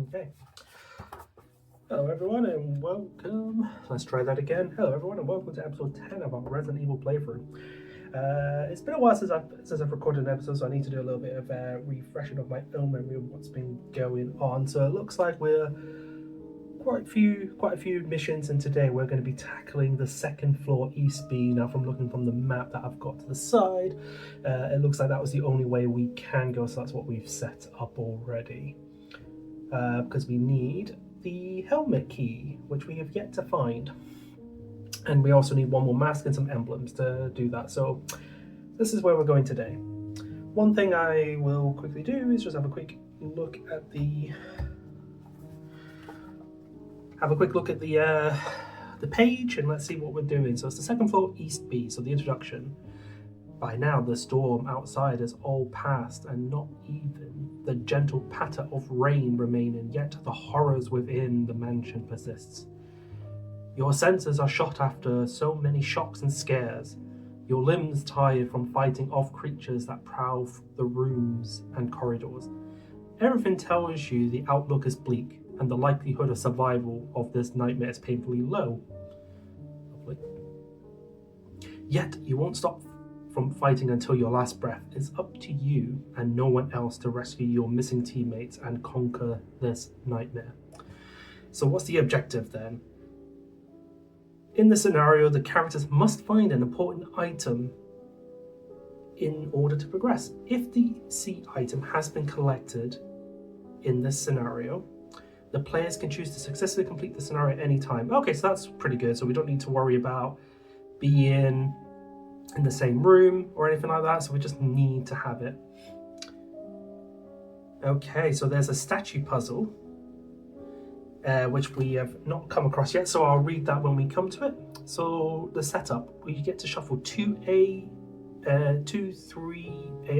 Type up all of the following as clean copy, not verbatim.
Okay. Hello everyone and welcome. Let's try that again. Hello everyone and welcome to episode 10 of our Resident Evil playthrough. It's been a while since I've recorded an episode, so I need to do a little bit of refreshing of my own memory of what's been going on. So it looks like we're quite a few missions, and today we're going to be tackling the second floor East B. Now, from looking from the map that I've got to the side, it looks like that was the only way we can go, so that's what we've set up already. Because we need the helmet key, which we have yet to find. And we also need one more mask and some emblems to do that. So this is where we're going today. One thing I will quickly do is just have a quick look at the page, and let's see what we're doing. So it's the second floor East B, so the introduction. By now the storm outside has all passed, and not even the gentle patter of rain remaining, yet the horrors within the mansion persists. Your senses are shot after so many shocks and scares, your limbs tired from fighting off creatures that prowl the rooms and corridors. Everything tells you the outlook is bleak, and the likelihood of survival of this nightmare is painfully low. Lovely. Yet you won't stop from fighting until your last breath. It's up to you and no one else to rescue your missing teammates and conquer this nightmare. So what's the objective then? In the scenario, the characters must find an important item in order to progress. If the C item has been collected in this scenario, the players can choose to successfully complete the scenario at any time. Okay, so that's pretty good. So we don't need to worry about being in the same room or anything like that. So we just need to have it. Okay, so there's a statue puzzle, which we have not come across yet. So I'll read that when we come to it. So the setup, we get to shuffle two 3A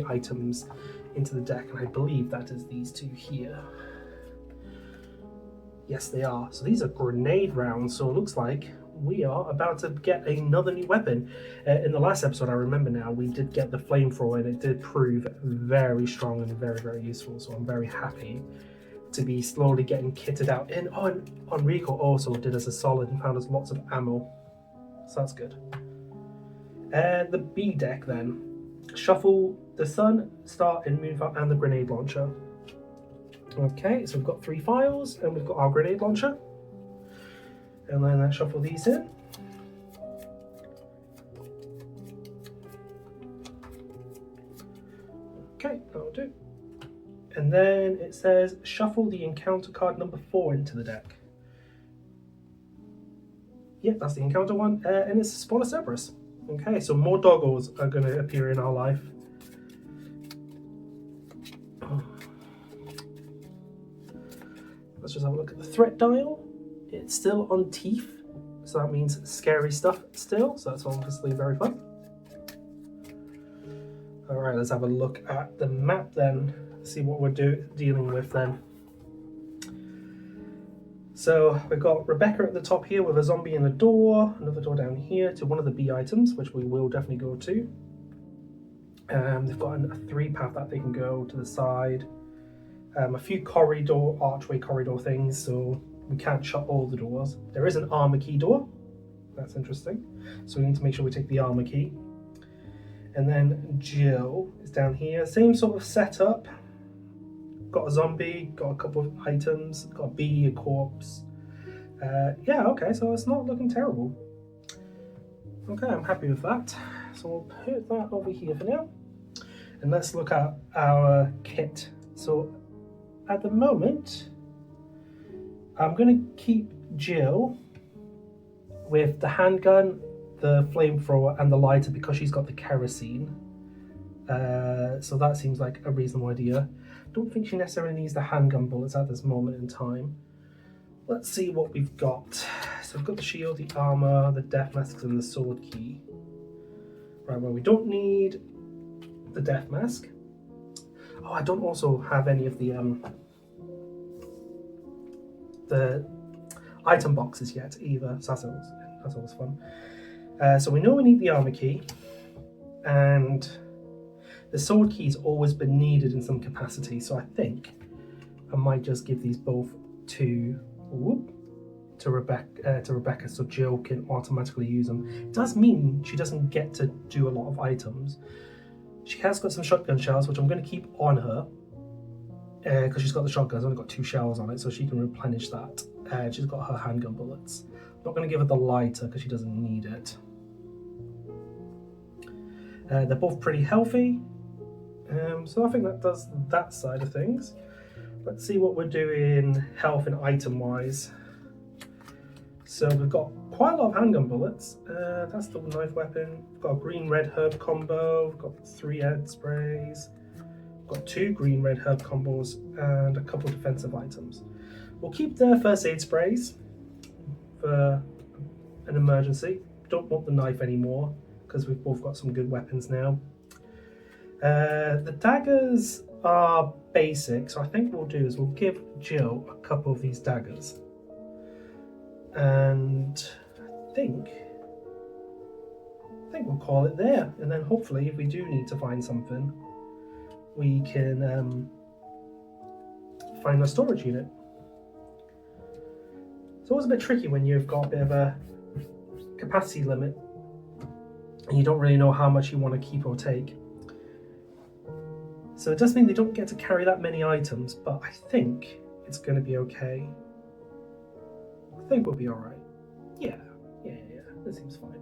items into the deck. And I believe that is these two here. Yes, they are. So these are grenade rounds. So it looks like we are about to get another new weapon. In the last episode, I remember now, we did get the flamethrower, and it did prove very strong and very, very useful. So I'm very happy to be slowly getting kitted out. And Enrico also did us a solid and found us lots of ammo. So that's good. And the B deck then. Shuffle the Sun, Star, and Moonfire, and the grenade launcher. Okay, so we've got 3 files, and we've got our grenade launcher. And then let's shuffle these in. Okay, that'll do. And then it says shuffle the encounter card number 4 into the deck. Yep, that's the encounter one, and it's Spawn of Cerberus. Okay, so more doggos are going to appear in our life. Let's just have a look at the threat dial. It's still on teeth, so that means scary stuff still, so that's obviously very fun. Alright, let's have a look at the map then, see what we're dealing with then. So we've got Rebecca at the top here with a zombie in a door, another door down here to one of the B items, which we will definitely go to. They've got a 3-path that they can go to the side. A few archway corridor things, so we can't shut all the doors. There is an armor key door. That's interesting. So we need to make sure we take the armor key. And then Jill is down here. Same sort of setup. Got a zombie, got a couple of items, got a bee, a corpse. Yeah, okay, so it's not looking terrible. Okay, I'm happy with that. So we'll put that over here for now. And let's look at our kit. So at the moment, I'm going to keep Jill with the handgun, the flamethrower, and the lighter because she's got the kerosene. So that seems like a reasonable idea. Don't think she necessarily needs the handgun bullets at this moment in time. Let's see what we've got. So we've got the shield, the armor, the death masks, and the sword key. Right, well, we don't need the death mask. Oh, I don't also have any of the item boxes yet either, so that's always fun. So we know we need the armor key, and the sword key's always been needed in some capacity, so I think I might just give these both to Rebecca, so Jill can automatically use them. It does mean she doesn't get to do a lot of items. She has got some shotgun shells, which I'm going to keep on her because she's got the shotgun. It's only got 2 shells on it, so she can replenish that. She's got her handgun bullets. I'm not going to give her the lighter because she doesn't need it. They're both pretty healthy, so I think that does that side of things. Let's see what we're doing health and item wise. So we've got quite a lot of handgun bullets. That's the knife weapon. We've got a green-red herb combo. We've got 3 head sprays. We've got 2 green-red herb combos and a couple of defensive items. We'll keep the first aid sprays for an emergency. Don't want the knife anymore because we've both got some good weapons now. The daggers are basic, so I think what we'll do is we'll give Jill a couple of these daggers. And I think we'll call it there. And then hopefully if we do need to find something, we can find a storage unit. It's always a bit tricky when you've got a bit of a capacity limit and you don't really know how much you want to keep or take. So it does mean they don't get to carry that many items, but I think it's going to be okay. I think we'll be alright. Yeah, that seems fine.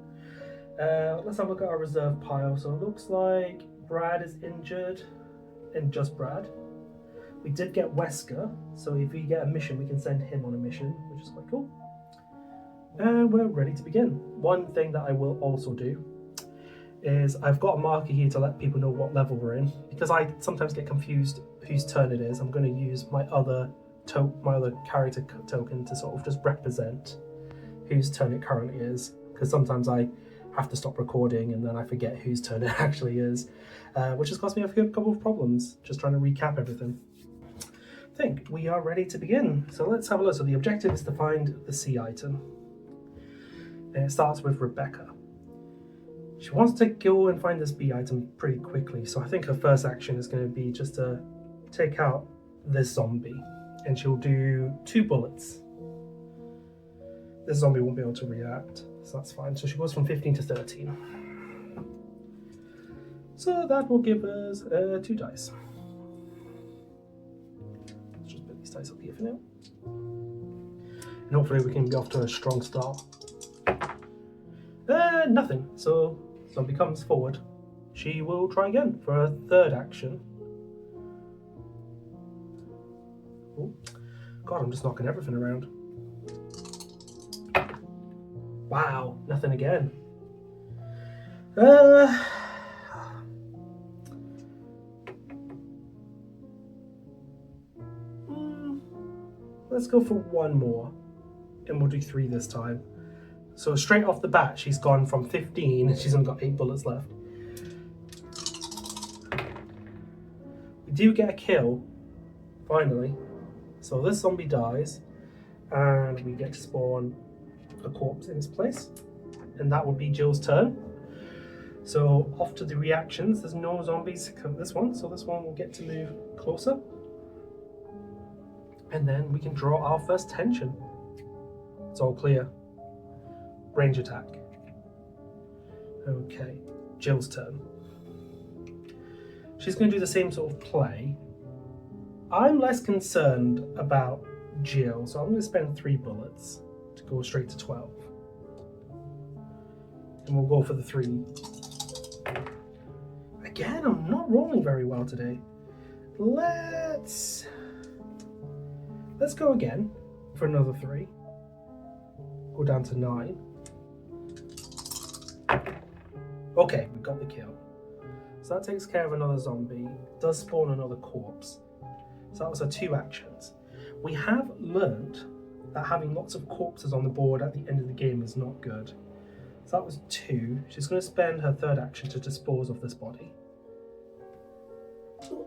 Let's have a look at our reserve pile. So it looks like Brad is injured, and just Brad. We did get Wesker, so if we get a mission, we can send him on a mission, which is quite cool. And we're ready to begin. One thing that I will also do is I've got a marker here to let people know what level we're in, because I sometimes get confused whose turn it is. I'm going to use my other character token to sort of just represent whose turn it currently is, because sometimes I have to stop recording and then I forget whose turn it actually is, which has cost me a couple of problems just trying to recap everything. I think we are ready to begin, so let's have a look. So the objective is to find the C item, and it starts with Rebecca. She wants to go and find this B item pretty quickly, so I think her first action is going to be just to take out this zombie, and she'll do 2 bullets. This zombie won't be able to react, so that's fine. So she goes from 15 to 13. So that will give us 2 dice. Let's just put these dice up here for now. And hopefully we can be off to a strong start. Nothing. So zombie comes forward. She will try again for a 3rd action. Oh, God, I'm just knocking everything around. Wow, nothing again. Let's go for 1 more, and we'll do 3 this time. So straight off the bat, she's gone from 15, and she's only got 8 bullets left. We do get a kill, finally. So this zombie dies, and we get to spawn a corpse in its place, and that will be Jill's turn. So off to the reactions. There's no zombies except this one, so this one will get to move closer, and then we can draw our first tension. It's all clear. Range attack. Okay, Jill's turn. She's going to do the same sort of play. I'm less concerned about Jill, so I'm going to spend 3 bullets to go straight to 12. And we'll go for the 3. Again, I'm not rolling very well today. Let's go again for another 3. Go down to 9. Okay, we got the kill. So that takes care of another zombie. It does spawn another corpse. So that was our 2 actions. We have learned that having lots of corpses on the board at the end of the game is not good. So that was 2. She's going to spend her 3rd action to dispose of this body. So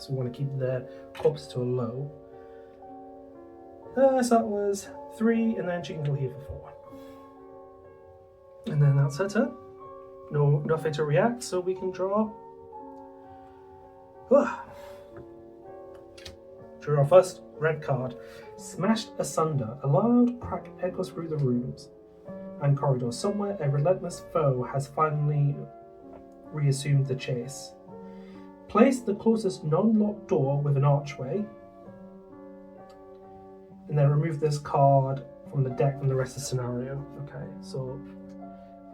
we want to keep the corpse to a low. So that was 3, and then she can go here for 4. And then that's her turn. Nothing to react, so we can draw. Drew our first red card. Smashed asunder. A loud crack echoes through the rooms and corridors. Somewhere a relentless foe has finally reassumed the chase. Place the closest non-locked door with an archway. And then remove this card from the deck from the rest of the scenario. Okay, so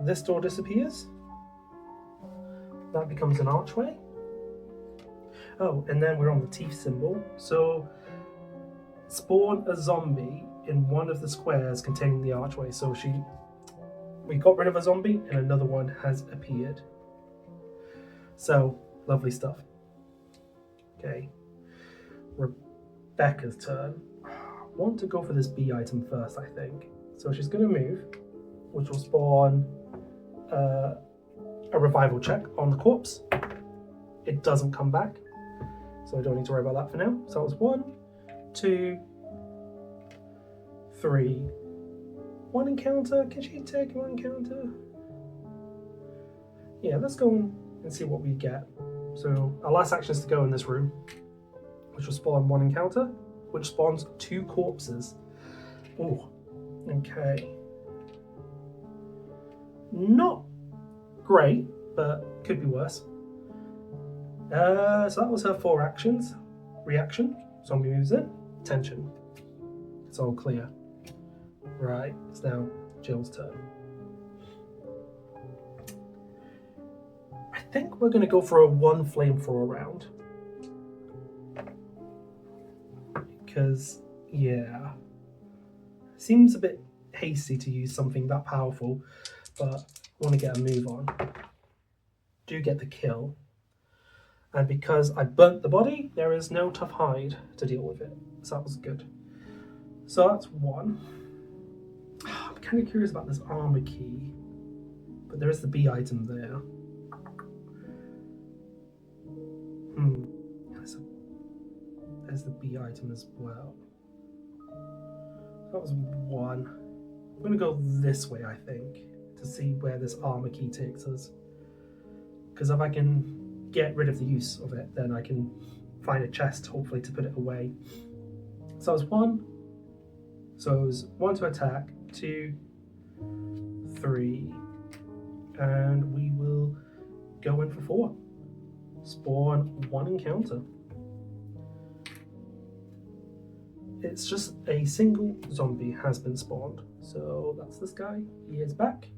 this door disappears. That becomes an archway. Oh, and then we're on the teeth symbol. So spawn a zombie in one of the squares containing the archway. So we got rid of a zombie and another one has appeared. So lovely stuff. Okay, Rebecca's turn. I want to go for this B item first, I think. So she's going to move, which will spawn a revival check on the corpse. It doesn't come back, so I don't need to worry about that for now. So it was 1, 2, 3. One encounter. Can she take one encounter? Yeah, let's go and see what we get. So our last action is to go in this room, which will spawn one encounter, which spawns 2 corpses. Oh, okay. Not great, but could be worse. So that was her 4 actions. Reaction, zombie moves in. Tension. It's all clear. Right, it's now Jill's turn. I think we're going to go for a 1 flamethrower round. Because, yeah, seems a bit hasty to use something that powerful, but I want to get a move on. Do get the kill. And because I burnt the body, there is no tough hide to deal with it. So that was good. So that's 1. I'm kind of curious about this armor key, but there is the B item there. There's the B item as well. That was 1. I'm going to go this way, I think, to see where this armor key takes us. Because if I can get rid of the use of it, then I can find a chest, hopefully, to put it away. So that was 1. So it was 1 to attack, 2, 3, and we will go in for 4. Spawn 1 encounter. It's just a single zombie has been spawned. So that's this guy. He is back.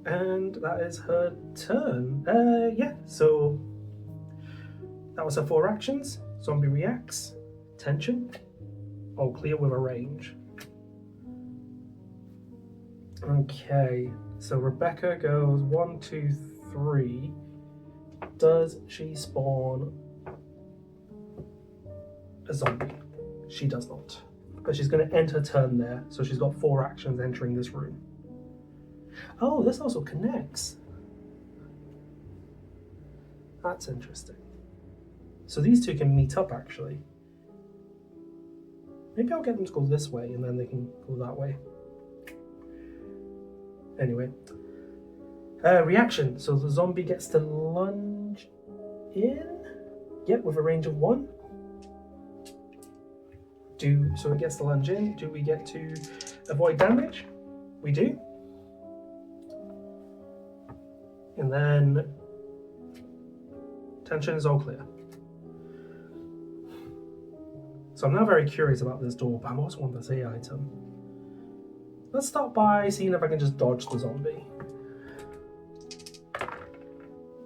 And that is her turn. Yeah, so that was her 4 actions. Zombie reacts. Tension. All clear with a range. Okay, so Rebecca goes 1, 2, 3. Does she spawn a zombie? She does not. But she's going to end her turn there, so she's got 4 actions entering this room. Oh, this also connects. That's interesting. So these 2 can meet up, actually. Maybe I'll get them to go this way, and then they can go that way. Anyway. Reaction. So the zombie gets to lunge in. Yep, with a range of 1. So it gets to lunge in. Do we get to avoid damage? We do. And then tension is all clear. So I'm now very curious about this door, but I also want this A item. Let's start by seeing if I can just dodge the zombie.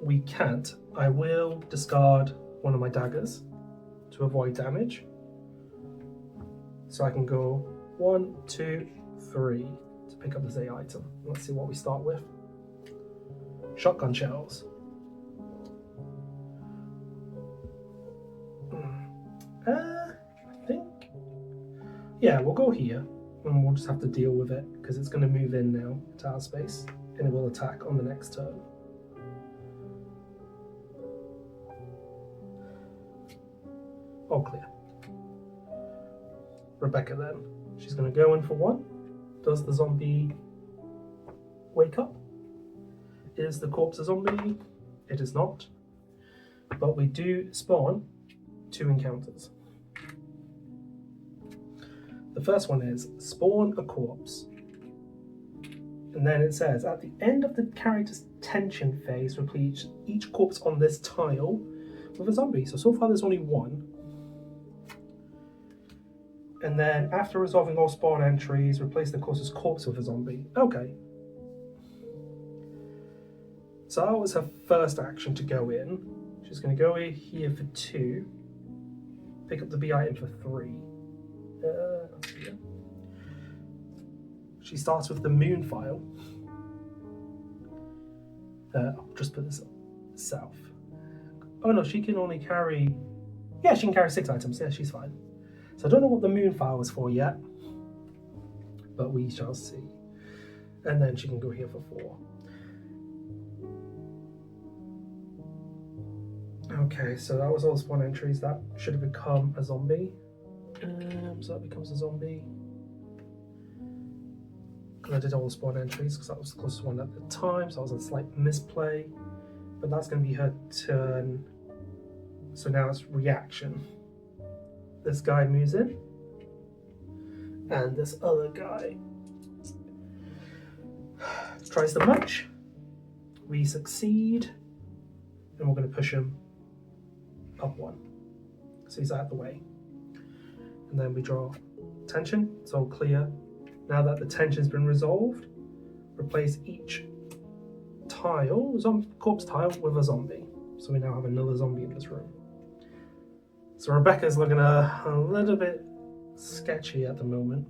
We can't. I will discard one of my daggers to avoid damage. So I can go 1, 2, 3 to pick up this A item. Let's see what we start with. Shotgun shells. I think, yeah, we'll go here and we'll just have to deal with it because it's going to move in now to our space and it will attack on the next turn. All clear. Rebecca then. She's going to go in for 1. Does the zombie wake up? Is the corpse a zombie? It is not. But we do spawn 2 encounters. first one is spawn a corpse. And then it says, at the end of the character's tension phase, replace each corpse on this tile with a zombie. So far there's only one. And then after resolving all spawn entries, replace the closest corpse with a zombie. Okay. So that was her first action to go in. She's going to go in here for 2. Pick up the B item for 3. Yeah. She starts with the moon file. I'll just put this south. Oh no, she can only carry... Yeah, she can carry 6 items. Yeah, she's fine. So I don't know what the moon file is for yet, but we shall see. And then she can go here for 4. Okay, so that was all the spawn entries. That should have become a zombie. So that becomes a zombie. I did all the spawn entries because that was the closest one at the time, so that was a slight misplay. But that's going to be her turn. So now it's reaction. This guy moves in, and this other guy tries to munch. We succeed, and we're going to push him up 1. So he's out of the way. And then we draw tension, it's all clear. Now that the tension's been resolved, replace each tile, corpse tile, with a zombie. So we now have another zombie in this room. So Rebecca's looking a little bit sketchy at the moment.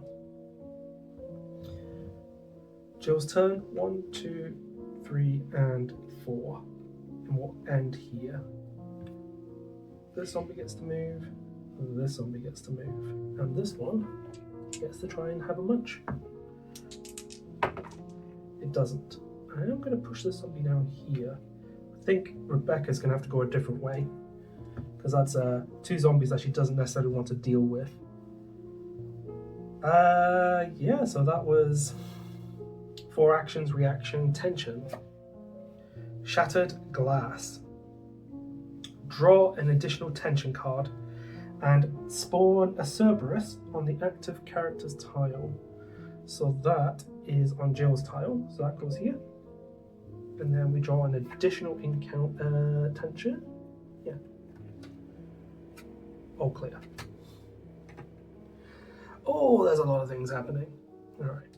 Jill's turn. 1, 2, 3, and 4. And we'll end here. This zombie gets to move. This zombie gets to move. And this one gets to try and have a munch. It doesn't. I am going to push this zombie down here. I think Rebecca's going to have to go a different way, because that's 2 zombies that she doesn't necessarily want to deal with. Yeah, so that was 4 actions, reaction, tension. Shattered glass. Draw an additional tension card and spawn a Cerberus on the active character's tile. So that is on Jill's tile, so that goes here. And then we draw an additional encounter tension. Yeah. All clear. Oh, there's a lot of things happening. Alright.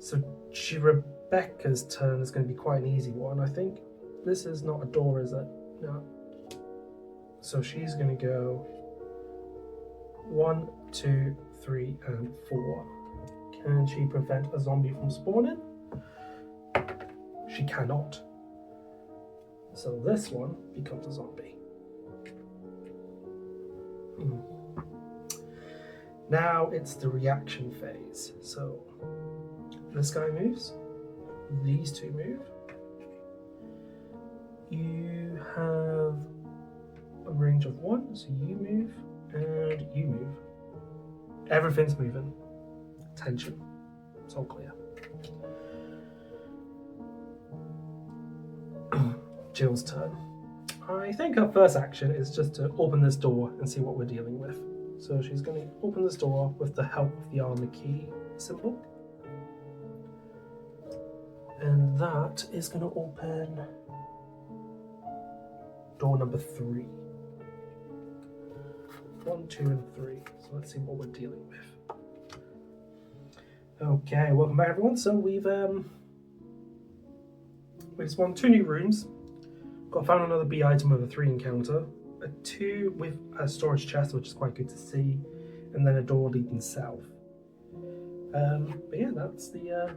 So Rebecca's turn is going to be quite an easy one, I think. This is not a door, is it? No. So she's going to go 1, 2, 3, and 4. Can she prevent a zombie from spawning? She cannot. So this one becomes a zombie. Now it's the reaction phase. So this guy moves. These 2 move. You have a range of 1, so you move, and you move. Everything's moving. Tension. It's all clear. Jill's turn. I think her first action is just to open this door and see what we're dealing with. So she's going to open this door with the help of the armor key symbol. And that is going to open door number 3. 1, 2, and 3. So let's see what we're dealing with. Okay, welcome back everyone. So we've spawned 2 new rooms. Found another B item with a 3 encounter. A 2 with a storage chest, which is quite good to see. And then a door leading south. But yeah, that's the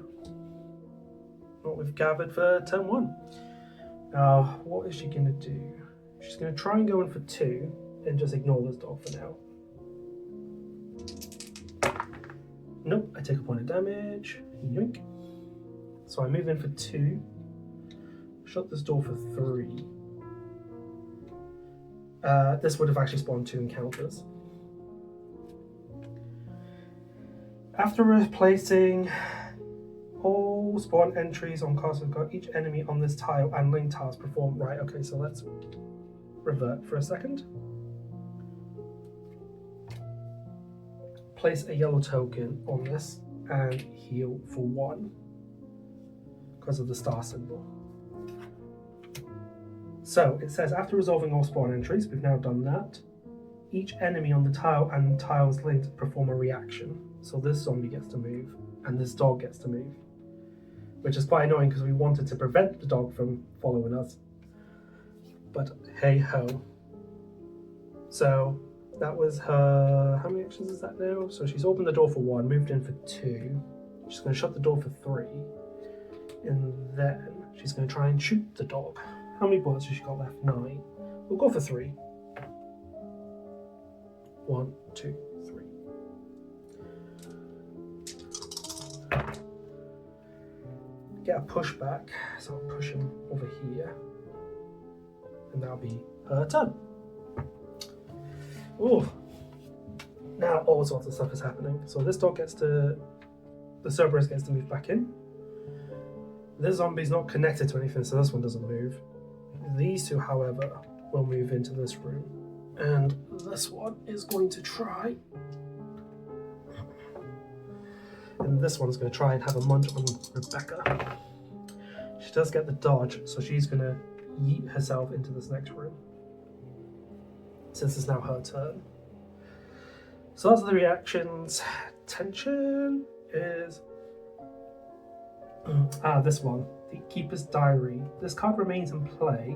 what we've gathered for turn 1. Now, what is she going to do? She's going to try and go in for 2 and just ignore this door for now. Nope, I take a point of damage. Yoink. So I move in for 2. Shut this door for 3. This would have actually spawned 2 encounters. After replacing all spawn entries on Castle God, each enemy on this tile and link tiles perform. Right, okay, so let's revert for a second. place a yellow token on this and heal for 1 because of the star symbol. So it says after resolving all spawn entries, we've now done that. Each enemy on the tile and tiles linked perform a reaction. So this zombie gets to move and this dog gets to move, which is quite annoying because we wanted to prevent the dog from following us. But hey ho. So that was her, how many actions is that now? So she's opened the door for 1, moved in for 2. She's going to shut the door for 3. And then she's going to try and shoot the dog. How many bullets has she got left? 9. We'll go for 3. 1, 2, 3. Get a pushback, so I'll push him over here. And that'll be her turn. Ooh. Now all sorts of stuff is happening. So this dog gets to, the Cerberus gets to move back in. This zombie's not connected to anything, so this one doesn't move. These two, however, will move into this room. And this one is going to try. And this one's going to try and have a munch on Rebecca. She does get the dodge, so she's going to yeet herself into this next room, since it's now her turn. So that's the reactions. Tension is this one, the Keeper's Diary. This card remains in play.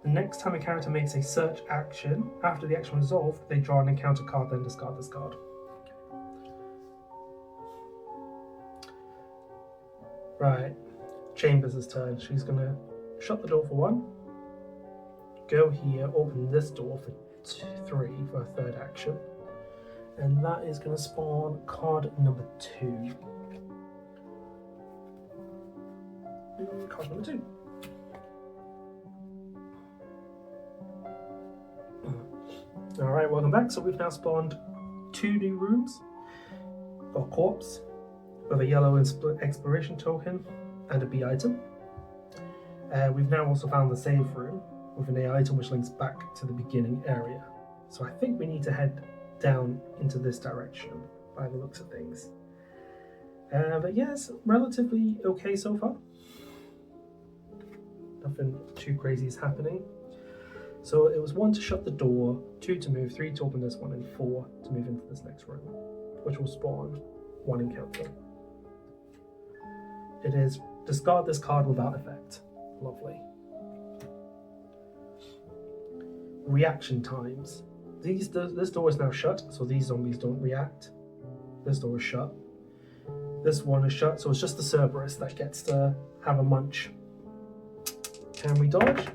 The next time a character makes a search action, after the action resolved, they draw an encounter card, then discard this card. Right, Chambers' turn. She's gonna shut the door for 1, go here, open this door for 3 for a third action, and that is going to spawn card number 2. Card number 2. Alright, welcome back. So we've now spawned 2 new rooms. Got a corpse with a yellow exploration token and a B item. We've now also found the save room with an A item which links back to the beginning area. So I think we need to head down into this direction by the looks of things. But yes, relatively okay so far. Nothing too crazy is happening. So it was 1 to shut the door, 2 to move, 3 to open this one, and 4 to move into this next room, which will spawn 1 encounter. It is discard this card without effect. Lovely. Reaction times. This door is now shut, so these zombies don't react. This door is shut. This one is shut, so it's just the Cerberus that gets to have a munch. Can we dodge?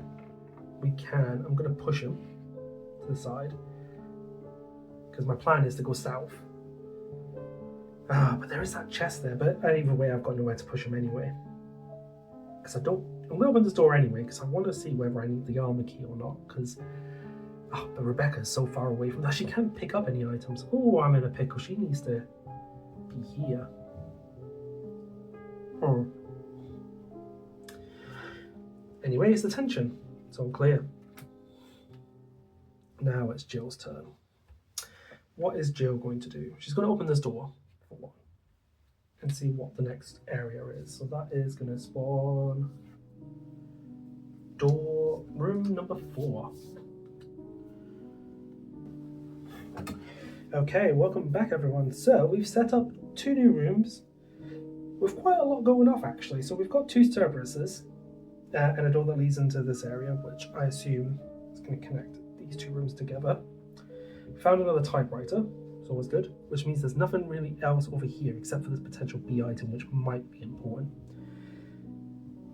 We can. I'm going to push him to the side because my plan is to go south. But there is that chest there, but either way I've got nowhere to push him anyway. Because I'm going to open this door anyway because I want to see whether I need the armor key or not, because but Rebecca is so far away from that she can't pick up any items. Oh, I'm in a pickle. She needs to be here. Anyway, it's the tension. It's all clear. Now it's Jill's turn. What is Jill going to do? She's going to open this door for 1 and see what the next area is. So that is going to spawn room number 4. Okay, welcome back everyone. So we've set up 2 new rooms with quite a lot going off actually. So we've got 2 Cerberuses and a door that leads into this area, which I assume is going to connect these 2 rooms together. Found another typewriter, it's always good, which means there's nothing really else over here except for this potential B item, which might be important.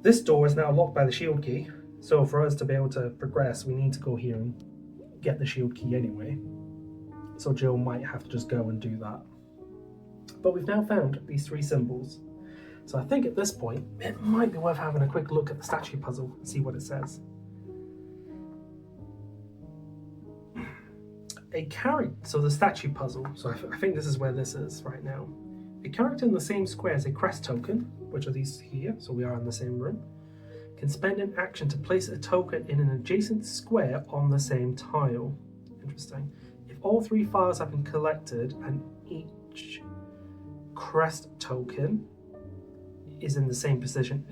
This door is now locked by the shield key, so for us to be able to progress, we need to go here and get the shield key anyway. So Jill might have to just go and do that. But we've now found these 3 symbols. So I think at this point, it might be worth having a quick look at the statue puzzle and see what it says. A character, so the statue puzzle, so I think this is where this is right now. A character in the same square as a crest token, which are these here, so we are in the same room, can spend an action to place a token in an adjacent square on the same tile. Interesting. If all 3 files have been collected and each crest token is in the same position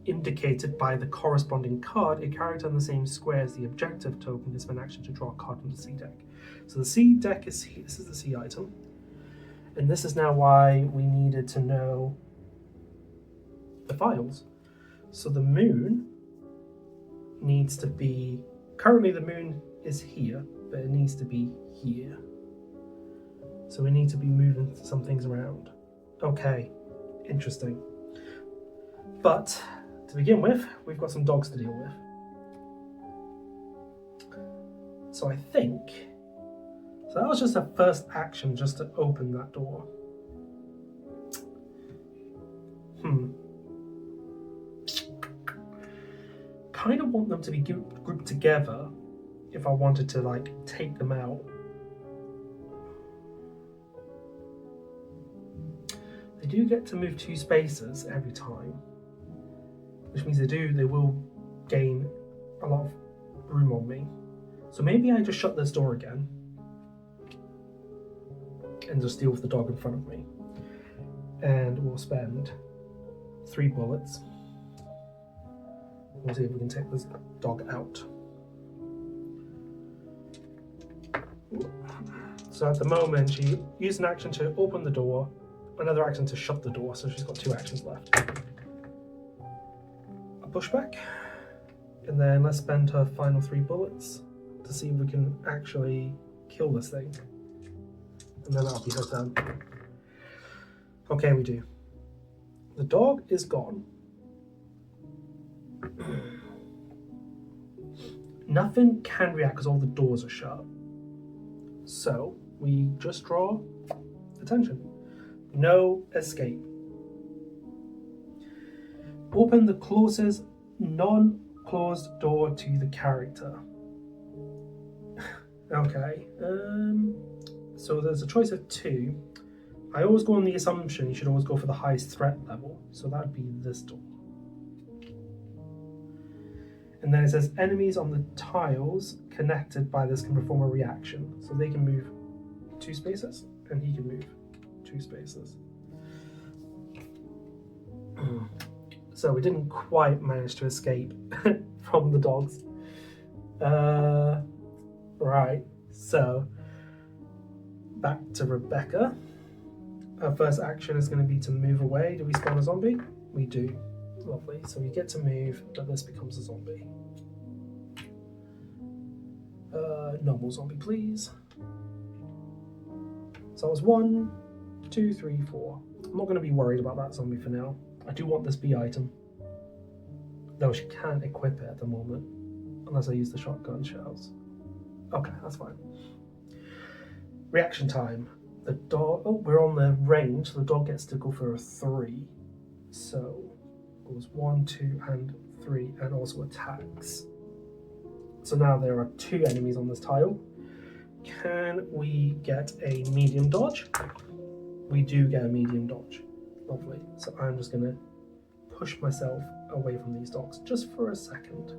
indicated by the corresponding card, a character in the same square as the objective token is an action to draw a card from the C deck. So the C deck is here. This is the C item. And this is now why we needed to know the files. So the moon needs to be, currently the moon is here, but it needs to be here. So we need to be moving some things around. Okay, interesting. But to begin with, we've got some dogs to deal with. So I think, so that was just a first action just to open that door. Kind of want them to be grouped together if I wanted to like take them out. They do get to move 2 spaces every time, which means they will gain a lot of room on me. So maybe I just shut this door again and just deal with the dog in front of me. And we'll spend 3 bullets. We'll see if we can take this dog out. So at the moment, she used an action to open the door, another action to shut the door, so she's got 2 actions left. A pushback, and then let's spend her final 3 bullets to see if we can actually kill this thing. And then that'll be her turn. Okay, we do. The dog is gone. Nothing can react because all the doors are shut. So we just draw attention. No escape. Open the closest non-closed door to the character. Okay. So there's a choice of 2. I always go on the assumption you should always go for the highest threat level. So that would be this door. And then it says enemies on the tiles connected by this can perform a reaction. So they can move 2 spaces and he can move 2 spaces. So we didn't quite manage to escape from the dogs. Right, so back to Rebecca. Our first action is going to be to move away. Do we spawn a zombie? We do. Lovely. So we get to move, but this becomes a zombie. Normal zombie, please. So it was 1, 2, 3, 4. I'm not going to be worried about that zombie for now. I do want this B item. Though she can't equip it at the moment, unless I use the shotgun shells. Okay, that's fine. Reaction time. The dog, oh, we're on the range, so the dog gets to go for a 3. So goes 1, 2, and 3, and also attacks. So now there are 2 enemies on this tile. Can we get a medium dodge? We do get a medium dodge. Lovely. So I'm just going to push myself away from these dogs just for a second.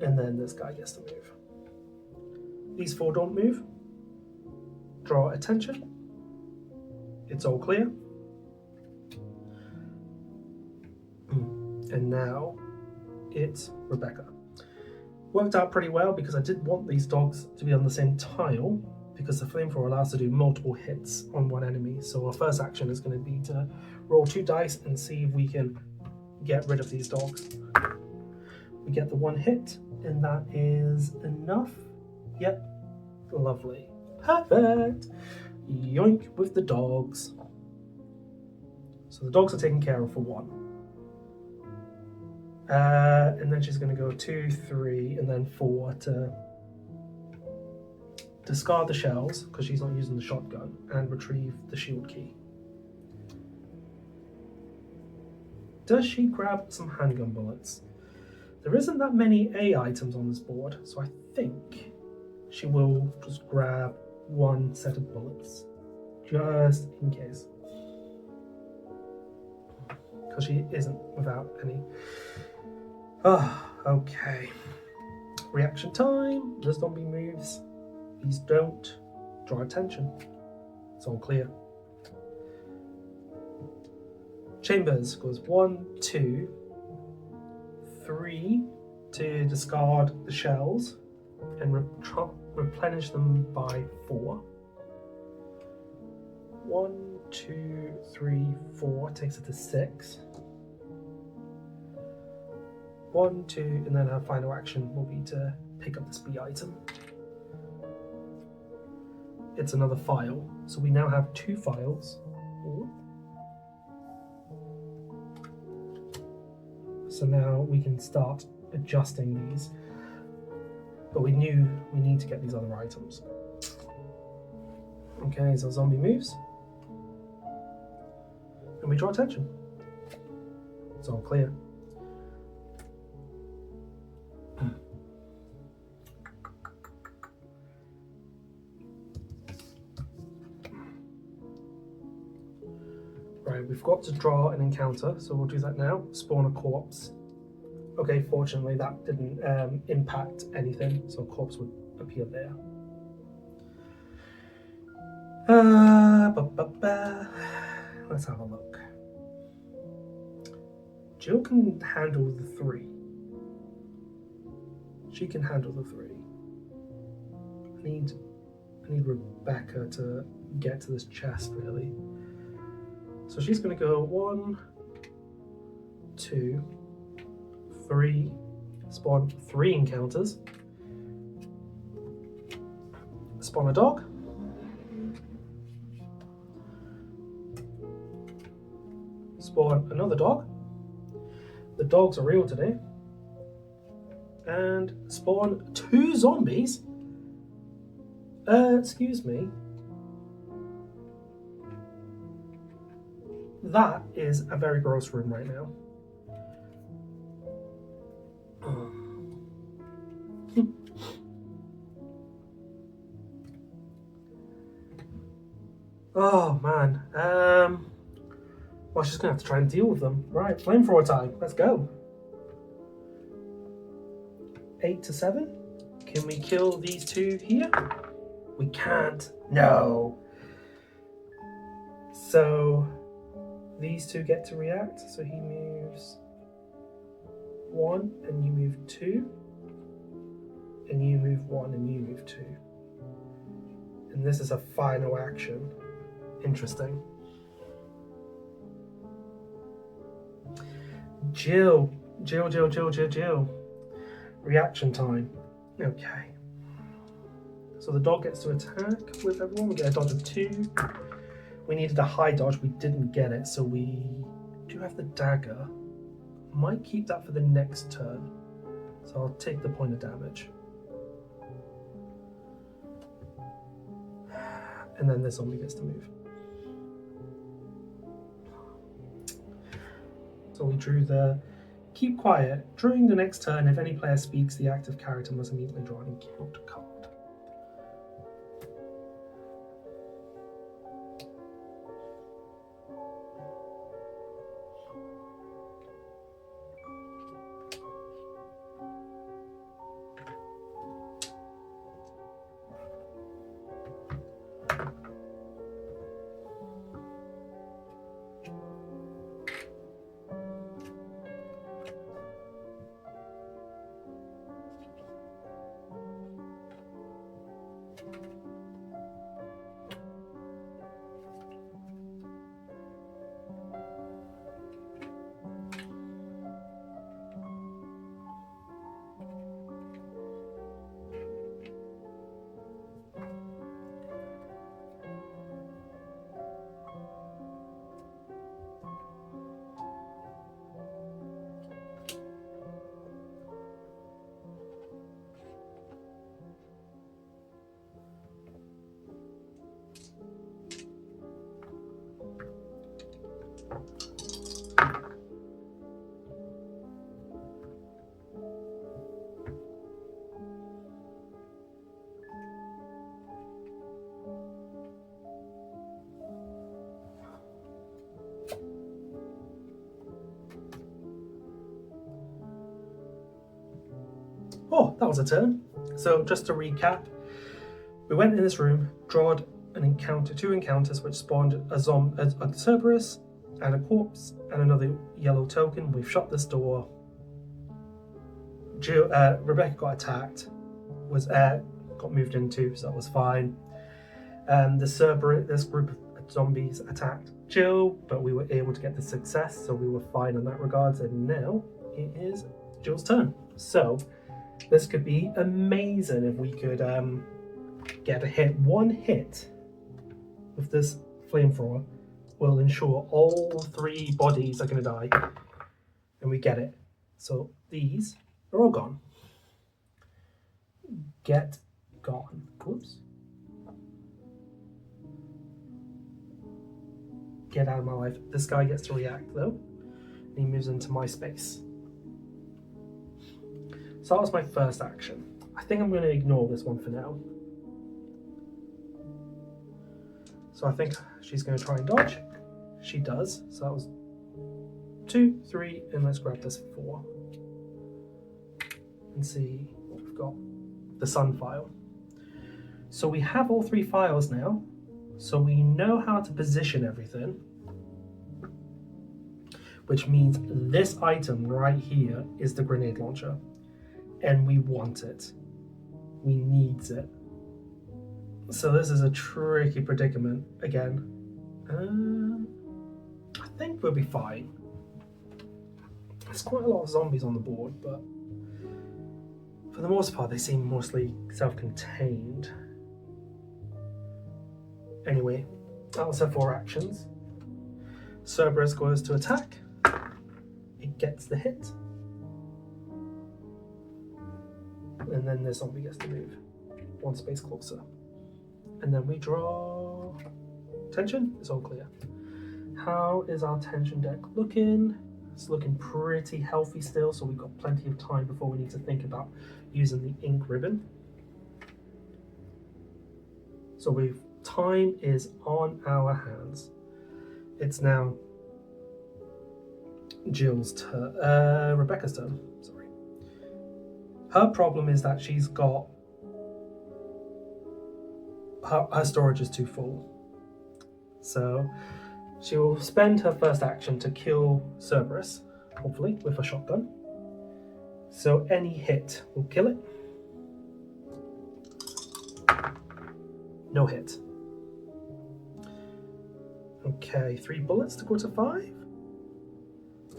And then this guy gets to move. These 4 don't move. Draw attention. It's all clear. And now it's Rebecca. Worked out pretty well because I did want these dogs to be on the same tile because the flamethrower allows us to do multiple hits on one enemy. So our first action is going to be to roll 2 dice and see if we can get rid of these dogs. We get the 1 hit and that is enough. Yep, lovely. Perfect. Yoink with the dogs. So the dogs are taken care of for 1. And then she's going to go 2, 3, and then 4 to discard the shells because she's not using the shotgun and retrieve the shield key. Does she grab some handgun bullets? There isn't that many A items on this board, so I think she will just grab 1 set of bullets just in case. Because she isn't without any. Oh, okay. Reaction time. The zombie moves. These don't draw attention. It's all clear. Chambers goes 1, 2, 3 to discard the shells and replenish them by 4. 1, 2, 3, 4 takes it to 6. 1, 2, and then her final action will be to pick up this B item. It's another file, so we now have 2 files. So now we can start adjusting these, but we knew we need to get these other items. Okay, so zombie moves, and we draw attention. It's all clear. Right, we've got to draw an encounter, so we'll do that now. Spawn a corpse. Okay, fortunately that didn't impact anything, so a corpse would appear there. Let's have a look. Jill can handle the 3. She can handle the 3. I need Rebecca to get to this chest, really. So she's going to go 1, 2, 3, spawn 3 encounters, spawn a dog, spawn another dog. The dogs are real today. And spawn 2 zombies. Excuse me. That is a very gross room right now. Oh man. Well, she's gonna have to try and deal with them. Right, flamethrower time. Let's go. 8 to 7. Can we kill these 2 here? We can't. No. So these 2 get to react. So he moves 1 and you move 2. And you move 1 and you move 2. And this is a final action. Interesting. Jill. Reaction time. Okay. So the dog gets to attack with everyone. We get a dodge of 2. We needed a high dodge. We didn't get it, so we do have the dagger. Might keep that for the next turn. So I'll take the point of damage. And then this zombie gets to move. So we drew the keep quiet. During the next turn, if any player speaks, the active character must immediately draw an encounter card. Oh, that was a turn. So just to recap, we went in this room, drawed two encounters which spawned a Cerberus and a corpse and another yellow token. We've shut this door. Rebecca got attacked, got moved into, so that was fine. This group of zombies attacked Jill, but we were able to get the success, so we were fine in that regards. And now it is Jill's turn. So this could be amazing if we could get a hit. One hit with this flamethrower will ensure all 3 bodies are going to die, and we get it. So these are all gone. Get gone. Whoops. Get out of my life. This guy gets to react though, and he moves into my space. So that was my first action. I think I'm going to ignore this one for now. So I think she's going to try and dodge. She does. So that was 2, 3, and let's grab this 4. And see what we've got. The sun file. So we have all 3 files now. So we know how to position everything. Which means this item right here is the grenade launcher. And we want it. We needs it. So this is a tricky predicament again. I think we'll be fine. There's quite a lot of zombies on the board, but for the most part they seem mostly self-contained. Anyway, that was her 4 actions. Cerberus goes to attack. It gets the hit. And then the zombie gets to move 1 space closer. And then we draw tension. It's all clear. How is our tension deck looking? It's looking pretty healthy still, so we've got plenty of time before we need to think about using the ink ribbon. So time is on our hands. It's now Jill's turn. Rebecca's turn. Sorry. Her problem is that she's got her storage is too full. So she will spend her first action to kill Cerberus, hopefully, with a shotgun. So any hit will kill it. No hit. Okay, 3 bullets to go to 5.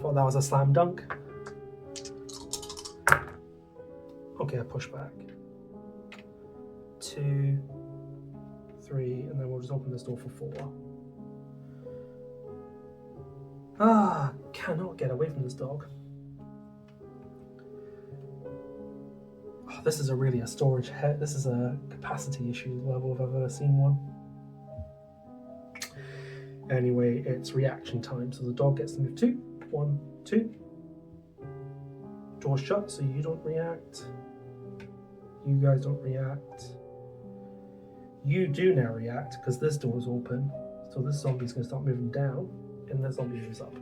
Thought that was a slam dunk. Okay, I push back. 2, 3, and then we'll just open this door for 4. Cannot get away from this dog. Oh, this is really a storage head. This is a capacity issue level if I've ever seen one. Anyway, it's reaction time, so the dog gets to move 2. 1, 2. Door shut, so you don't react. You guys don't react. You do now react because this door is open. So this zombie's going to start moving down, and this zombie moves up.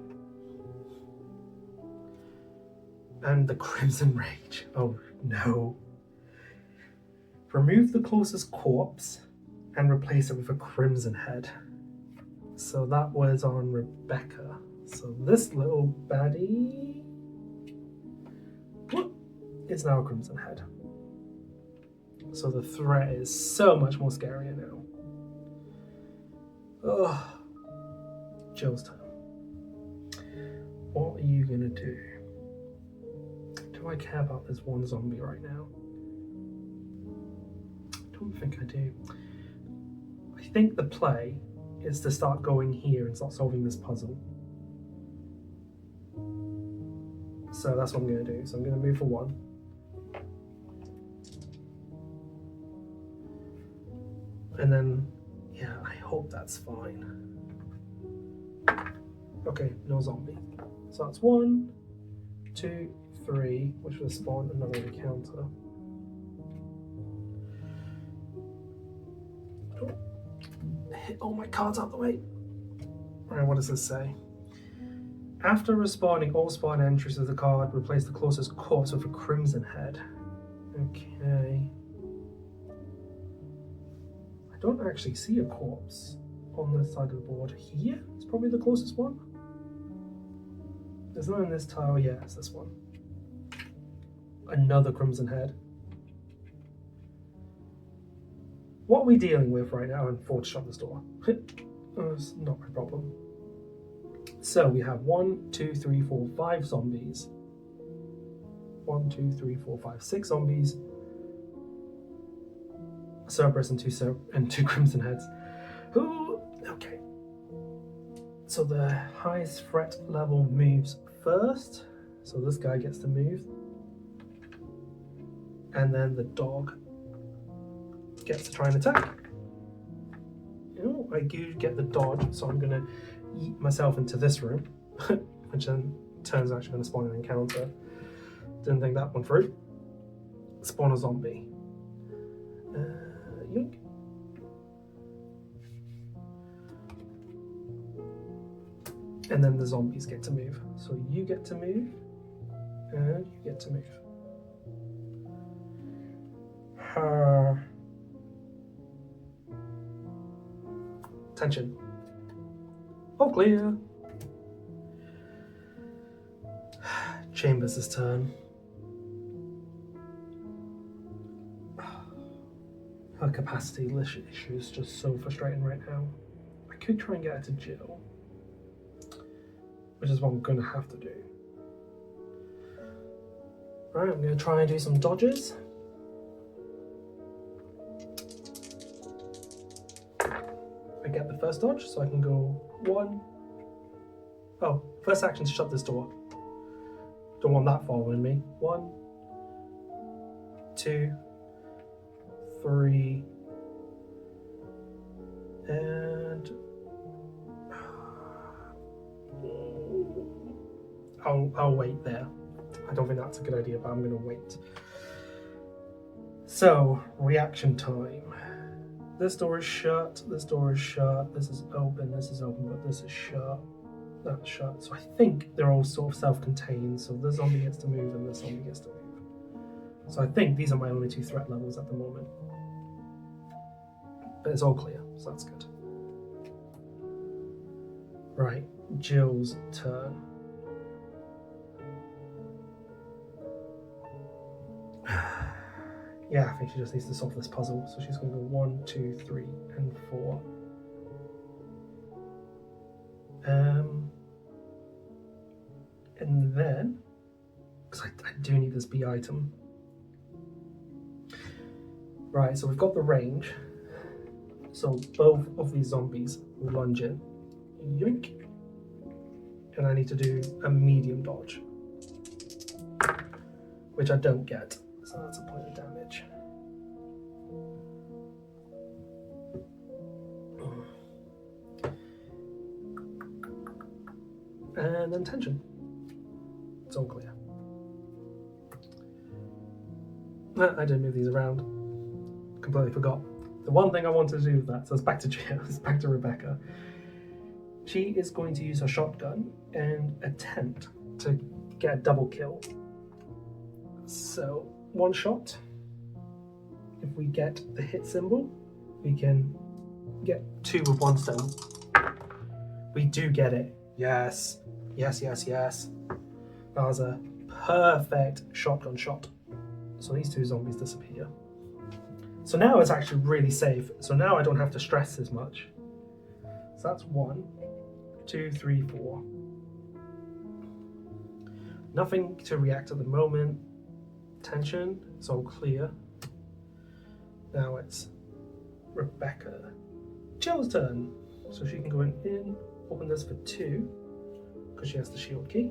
And the Crimson Rage. Oh no. Remove the closest corpse and replace it with a Crimson Head. So that was on Rebecca. So this little baddie is now a Crimson Head. So the threat is so much more scarier now. Oh, Jill's turn. What are you gonna do? Do I care about this one zombie right now? I don't think I do. I think the play is to start going here and start solving this puzzle. So that's what I'm gonna do. So I'm gonna move for 1. And then, yeah, I hope that's fine. Okay, no zombie. So that's 1, 2, 3, which will spawn another encounter. Hit all my cards out the way. Alright, what does this say? After respawning all spawn entries of the card, replace the closest corpse with a Crimson Head. Okay. I don't actually see a corpse on this side of the board. Here is probably the closest one. There's none in this tile. Yeah, it's this one. Another Crimson Head. What are we dealing with right now? And Ford shut this door. It's not my problem. So we have 1, 2, 3, 4, 5 zombies. 1, 2, 3, 4, 5, 6 zombies. A Cerberus and two Crimson Heads. Okay. So the highest threat level moves first. So this guy gets to move. And then the dog gets to try and attack. Oh, I do get the dodge, so I'm going to yeet myself into this room, which then turns out actually going to spawn an encounter. Didn't think that one through. Spawn a zombie. Yoink. And then the zombies get to move. So you get to move, and you get to move. Tension. All clear. Chambers' turn. Her capacity issue is just so frustrating right now. I could try and get her to Jill, which is what I'm going to have to do. Right, I'm going to try and do some dodges. I get the first dodge, so I can go 1. Oh, first action to shut this door. Don't want that following me. 1, 2, 3, and I'll wait there. I don't think that's a good idea, but I'm going to wait. So, reaction time. This door is shut, this door is shut, this is open, but this is shut. That's shut. So I think they're all sort of self-contained, so this zombie gets to move and this zombie gets to move. So I think these are my only 2 threat levels at the moment. But it's all clear, so that's good. Right, Jill's turn. Yeah, I think she just needs to solve this puzzle. So she's going to go 1, 2, 3, and 4. And then, because I do need this B item. Right, so we've got the range. So both of these zombies will lunge in. Yoink. And I need to do a medium dodge, which I don't get. So that's a point of damage. And then tension. It's all clear. I didn't move these around. Completely forgot. The one thing I wanted to do with that, so it's back to Gio, it's back to Rebecca. She is going to use her shotgun and attempt to get a double kill. So, 1 shot. If we get the hit symbol, we can get 2 with 1 stone. We do get it. Yes. Yes, yes, yes. That was a perfect shotgun shot. So these 2 zombies disappear. So now it's actually really safe. So now I don't have to stress as much. So that's 1, 2, 3, 4. Nothing to react at the moment. Tension, it's all clear. Now it's Rebecca. Jill's turn. So she can go in, open this for 2, because she has the shield key.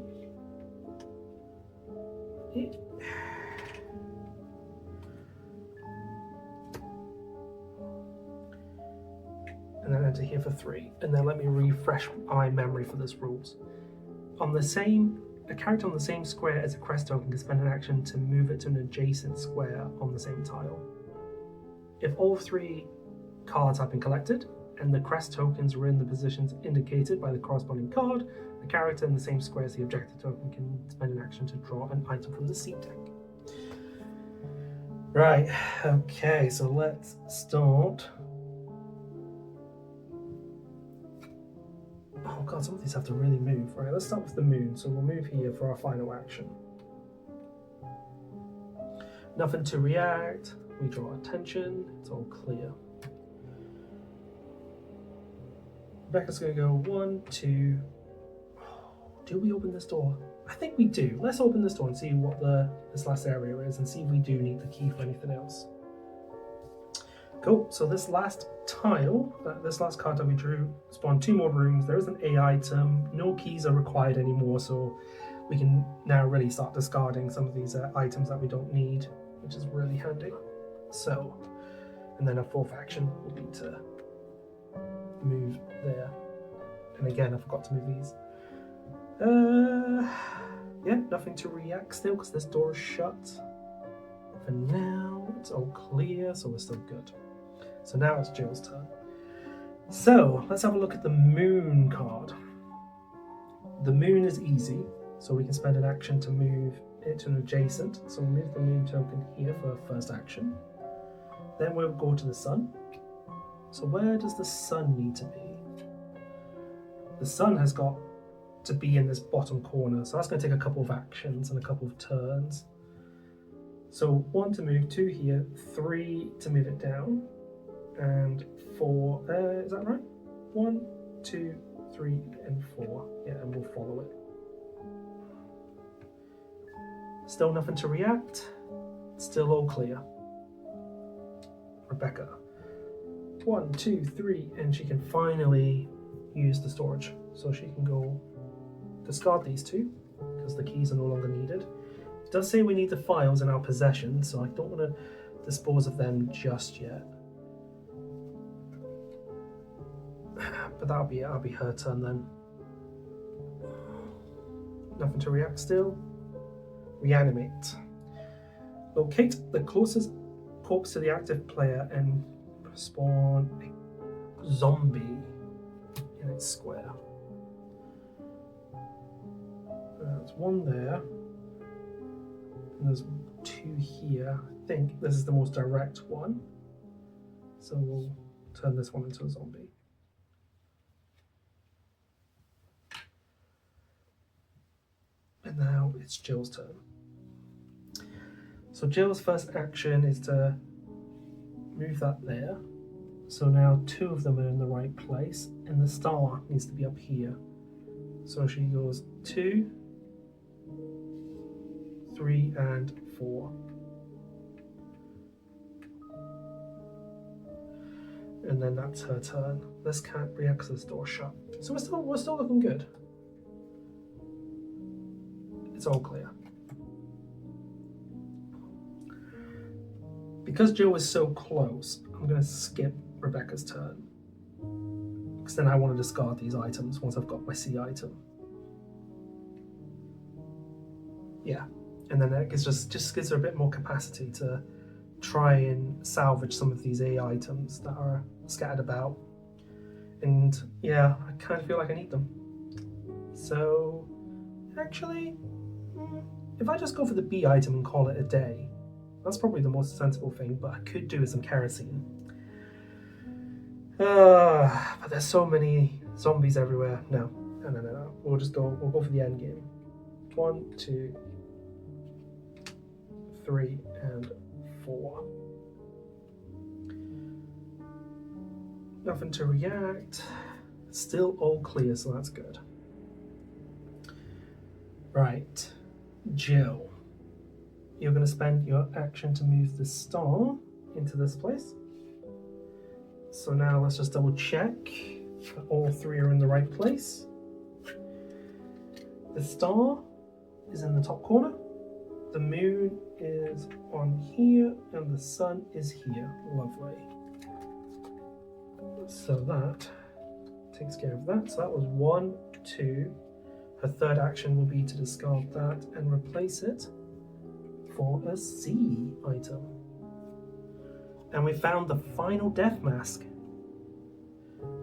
And then enter here for 3. And then let me refresh my memory for this rules. A character on the same square as a crest token can spend an action to move it to an adjacent square on the same tile. If all 3 cards have been collected, and the crest tokens are in the positions indicated by the corresponding card, the character in the same square as the objective token can spend an action to draw an item from the seed deck. Right, okay, so let's start. Oh god, some of these have to really move. Right, let's start with the moon. So we'll move here for our final action. Nothing to react. We draw attention. It's all clear. Rebecca's going to go 1, 2. Do we open this door? I think we do. Let's open this door and see what this last area is and see if we do need the key for anything else. Cool. So this last tile, this last card that we drew, spawned 2 more rooms. There is an A item. No keys are required anymore, so we can now really start discarding some of these items that we don't need, which is really handy. So, and then our 4th action will be to move there. And again, I forgot to move these. Yeah, nothing to react still because this door is shut. For now, it's all clear, so we're still good. So now it's Jill's turn. So let's have a look at the moon card. The moon is easy, so we can spend an action to move it to an adjacent. So we'll move the moon token here for our first action. Then we'll go to the sun. So where does the sun need to be? The sun has got to be in this bottom corner, so that's going to take a couple of actions and a couple of turns. So 1 to move, 2 here, 3 to move it down, and 4, is that right? 1, 2, 3, and 4. Yeah, and we'll follow it. Still nothing to react. Still all clear. Rebecca. 1, 2, 3, and she can finally use the storage. So she can go discard these 2 because the keys are no longer needed. It does say we need the files in our possession, so I don't want to dispose of them just yet. But that'll be her turn then. Nothing to react still. Reanimate. Locate the closest corpse to the active player and spawn a zombie in its square. There's 1 there. And there's 2 here. I think this is the most direct one. So we'll turn this one into a zombie. And now it's Jill's turn. So Jill's first action is to move that there. So now 2 of them are in the right place, and the star needs to be up here. So she goes 2, 3, and 4. And then that's her turn. This cat reacts to this door shut. So we're still looking good. It's all clear. Because Jill is so close, I'm going to skip Rebecca's turn. Because then I want to discard these items once I've got my C item. Yeah, and then that just gives her a bit more capacity to try and salvage some of these A items that are scattered about. And yeah, I kind of feel like I need them. So, actually, if I just go for the B item and call it a day, that's probably the most sensible thing, but I could do with some kerosene. But there's so many zombies everywhere. No. We'll go for the end game. 1, 2, 3, and 4. Nothing to react. Still all clear, so that's good. Right. Jill. You're going to spend your action to move the star into this place. So now let's just double check that all 3 are in the right place. The star is in the top corner. The moon is on here and the sun is here. Lovely. So that takes care of that. So that was 1, 2. Her third action will be to discard that and replace it for a C item. And we found the final death mask,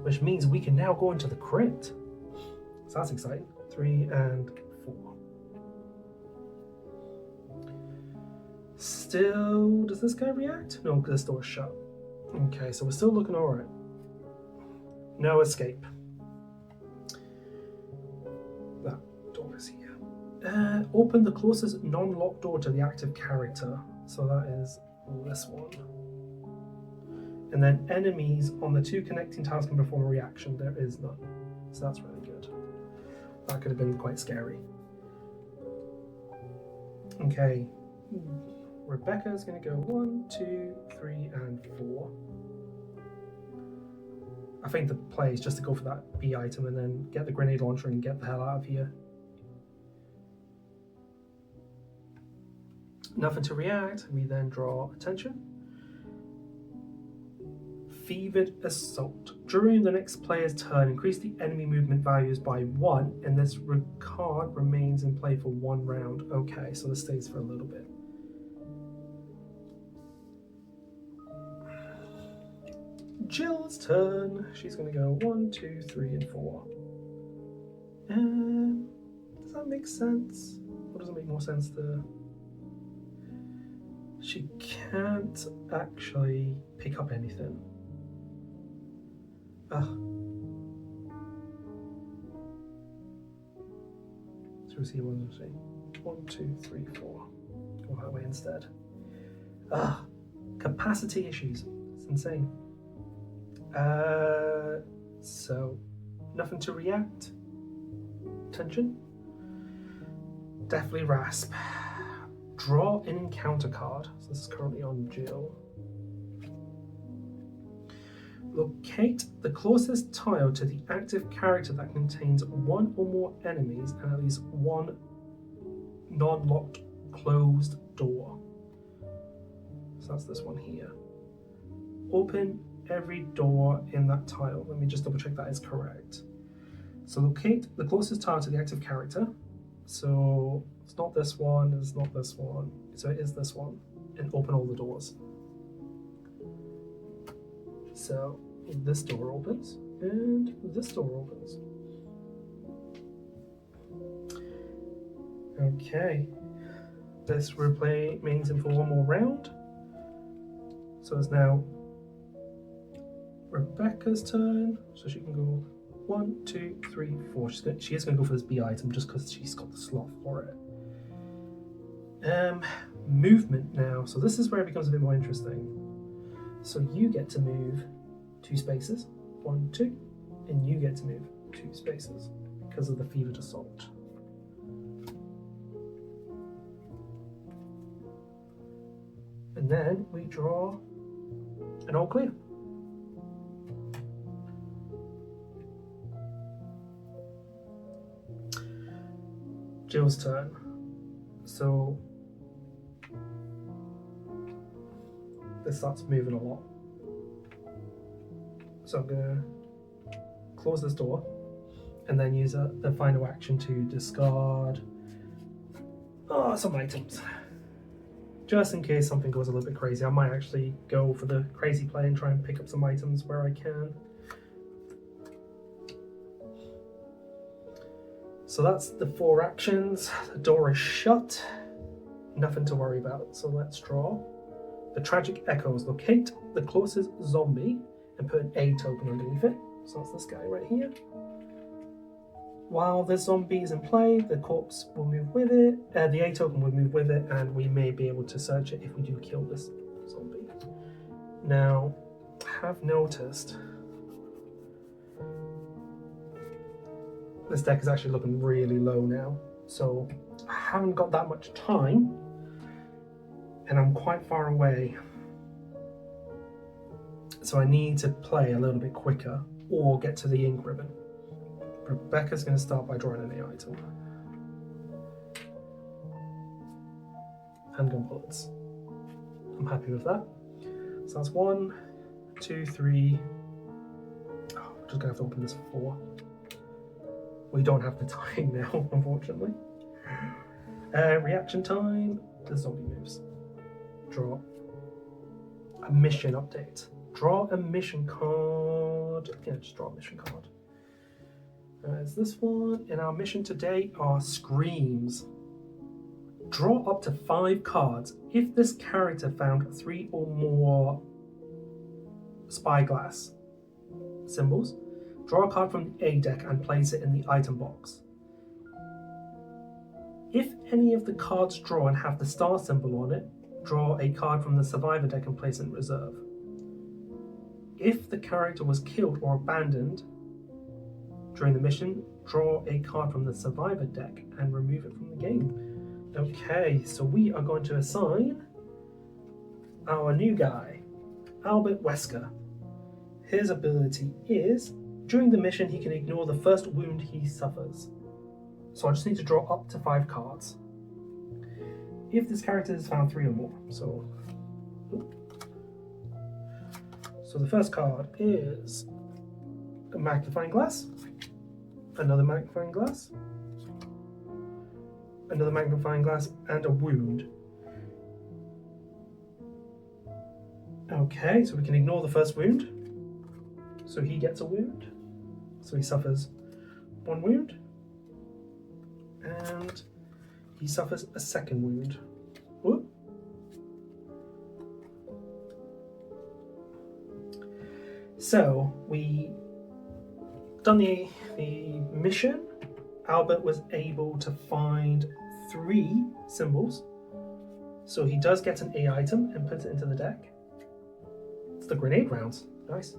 which means we can now go into the crypt. So that's exciting. 3 and 4. Still, does this guy react? No, because this door's shut. Okay, so we're still looking alright. No escape. That door is here. Open the closest non-locked door to the active character. So that is this one. And then enemies on the 2 connecting tiles can perform a reaction. There is none. So that's really good. That could have been quite scary. Okay. Rebecca's going to go 1, 2, 3, and 4. I think the play is just to go for that B item and then get the grenade launcher and get the hell out of here. Nothing to react. We then draw attention. Fevered Assault. During the next player's turn, increase the enemy movement values by 1, and this card remains in play for 1 round. Okay, so this stays for a little bit. Jill's turn. She's going to go 1, 2, 3, and 4. Does that make sense? Or does it make more sense to... She can't actually pick up anything. So we see 1, 2, 3, 4. Go that way instead. Capacity issues. It's insane. So nothing to react. Tension. Deathly Rasp. Draw an encounter card. So this is currently on Jill. Locate the closest tile to the active character that contains 1 or more enemies and at least 1 non-locked closed door. So that's this one here. Open every door in that tile. Let me just double check that is correct. So locate the closest tile to the active character. So it's not this one, it's not this one. So it is this one. And open all the doors. So this door opens and this door opens. Okay. This replay remains in for 1 more round. So it's now Rebecca's turn. So she can go 1, 2, 3, 4. She is going to go for this B item just because she's got the slot for it. Movement now. So this is where it becomes a bit more interesting. So you get to move 2 spaces, 1, 2, and you get to move 2 spaces because of the Fevered Assault. And then we draw an all clear. Jill's turn. So this starts moving a lot. So I'm gonna close this door and then use the final action to discard some items. Just in case something goes a little bit crazy, I might actually go for the crazy play and try and pick up some items where I can. So that's the 4 actions. The door is shut. Nothing to worry about. So let's draw. The Tragic Echoes. Locate the closest zombie and put an A token underneath it. So that's this guy right here. While the zombie is in play, the corpse will move with it. The A token will move with it, and we may be able to search it if we do kill this zombie. Now, I have noticed this deck is actually looking really low now. So I haven't got that much time, and I'm quite far away. So I need to play a little bit quicker or get to the ink ribbon. Rebecca's going to start by drawing an A item. Handgun bullets. I'm happy with that. So that's 1, 2, 3. Oh, I'm just going to have to open this for 4. We don't have the time now, unfortunately. Reaction time. The zombie moves. Draw a mission update. Draw a mission card. Yeah, just draw a mission card. It's this one. And our mission today are screams. Draw up to 5 cards. If this character found 3 or more spyglass symbols, draw a card from the A deck and place it in the item box. If any of the cards drawn have the star symbol on it, draw a card from the survivor deck and place it in reserve. If the character was killed or abandoned during the mission, draw a card from the survivor deck and remove it from the game. Okay, so we are going to assign our new guy, Albert Wesker. His ability is, during the mission, he can ignore the first wound he suffers. So I just need to draw up to 5 cards. If this character has found 3 or more. So the first card is a magnifying glass, another magnifying glass, another magnifying glass, and a wound. Okay, so we can ignore the first wound. So he gets a wound. So he suffers 1 wound. And he suffers a 2nd wound. Whoop. So we done the mission. Albert was able to find 3 symbols. So he does get an A item and puts it into the deck. It's the grenade rounds. Nice.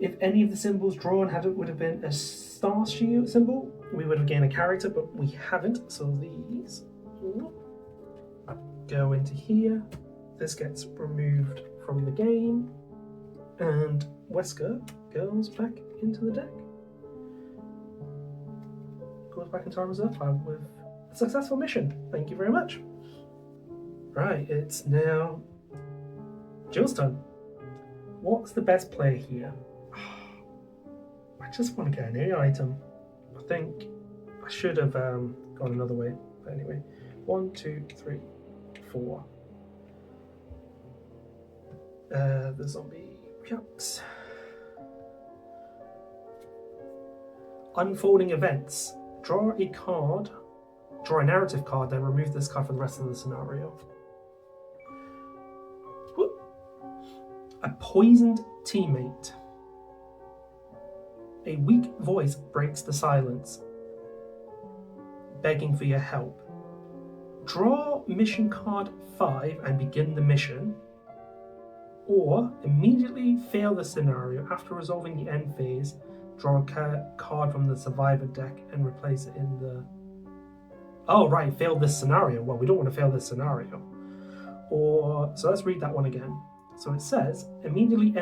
If any of the symbols drawn would have been a star shield symbol, we would have gained a character, but we haven't. So these go into here. This gets removed from the game, and Wesker goes back into the deck. Goes back into our reserve pile with a successful mission. Thank you very much. Right, it's now Jill's turn. What's the best play here? I just want to get an A item. I think I should have gone another way. But anyway, 1, 2, 3, 4. The zombie yucks. Unfolding events. Draw a card. Draw a narrative card, then remove this card for the rest of the scenario. Whoop. A poisoned teammate. A weak voice breaks the silence, begging for your help. Draw mission card 5 and begin the mission, or immediately fail the scenario. After resolving the end phase, draw a card from the survivor deck and replace it in the... Oh right, fail this scenario. Well, we don't want to fail this scenario. So let's read that one again. So it says, immediately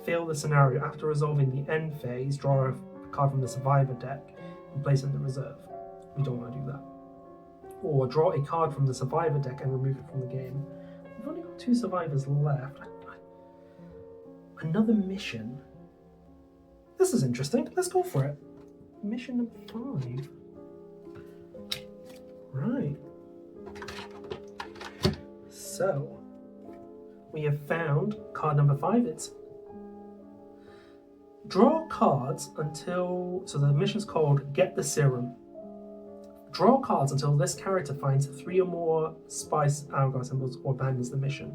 fail the scenario. After resolving the end phase, draw a card from the survivor deck and place it in the reserve. We don't want to do that. Or draw a card from the survivor deck and remove it from the game. We've only got 2 survivors left. Another mission. This is interesting. Let's go for it. Mission number 5. Right. So we have found card number 5. It's draw cards until, so the mission's called Get the Serum. Draw cards until this character finds 3 or more spice hourglass symbols or abandons the mission.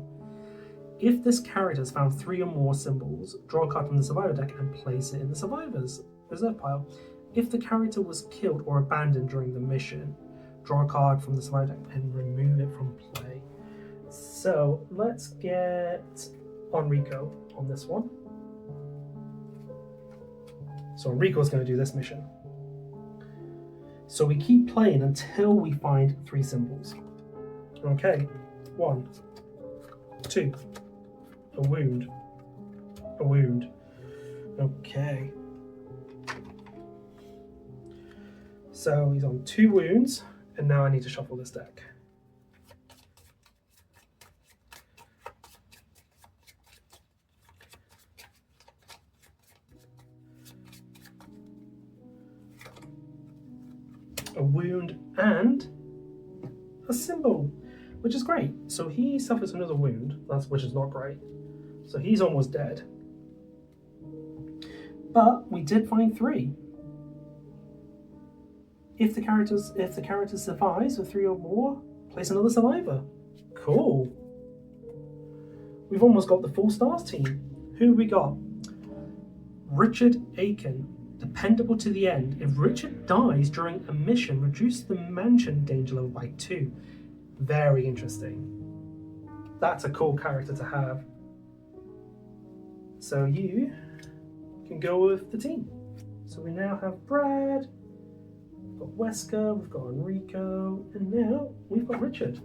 If this character has found 3 or more symbols, draw a card from the survivor deck and place it in the survivor's reserve pile. If the character was killed or abandoned during the mission, draw a card from the survivor deck and remove it from play. So let's get Enrico on this one. So Enrico's going to do this mission. So we keep playing until we find 3 symbols. Okay, 1, 2, a wound, a wound. Okay. So he's on 2 wounds, and now I need to shuffle this deck. A wound and a symbol, which is great. So he suffers another wound, which is not great. So he's almost dead. But we did find 3. If the character survives with 3 or more, place another survivor. Cool. We've almost got the full stars team. Who we got? Richard Aiken. Dependable to the end. If Richard dies during a mission, reduce the mansion danger level by 2. Very interesting. That's a cool character to have. So you can go with the team. So we now have Brad, we've got Wesker, we've got Enrico, and now we've got Richard.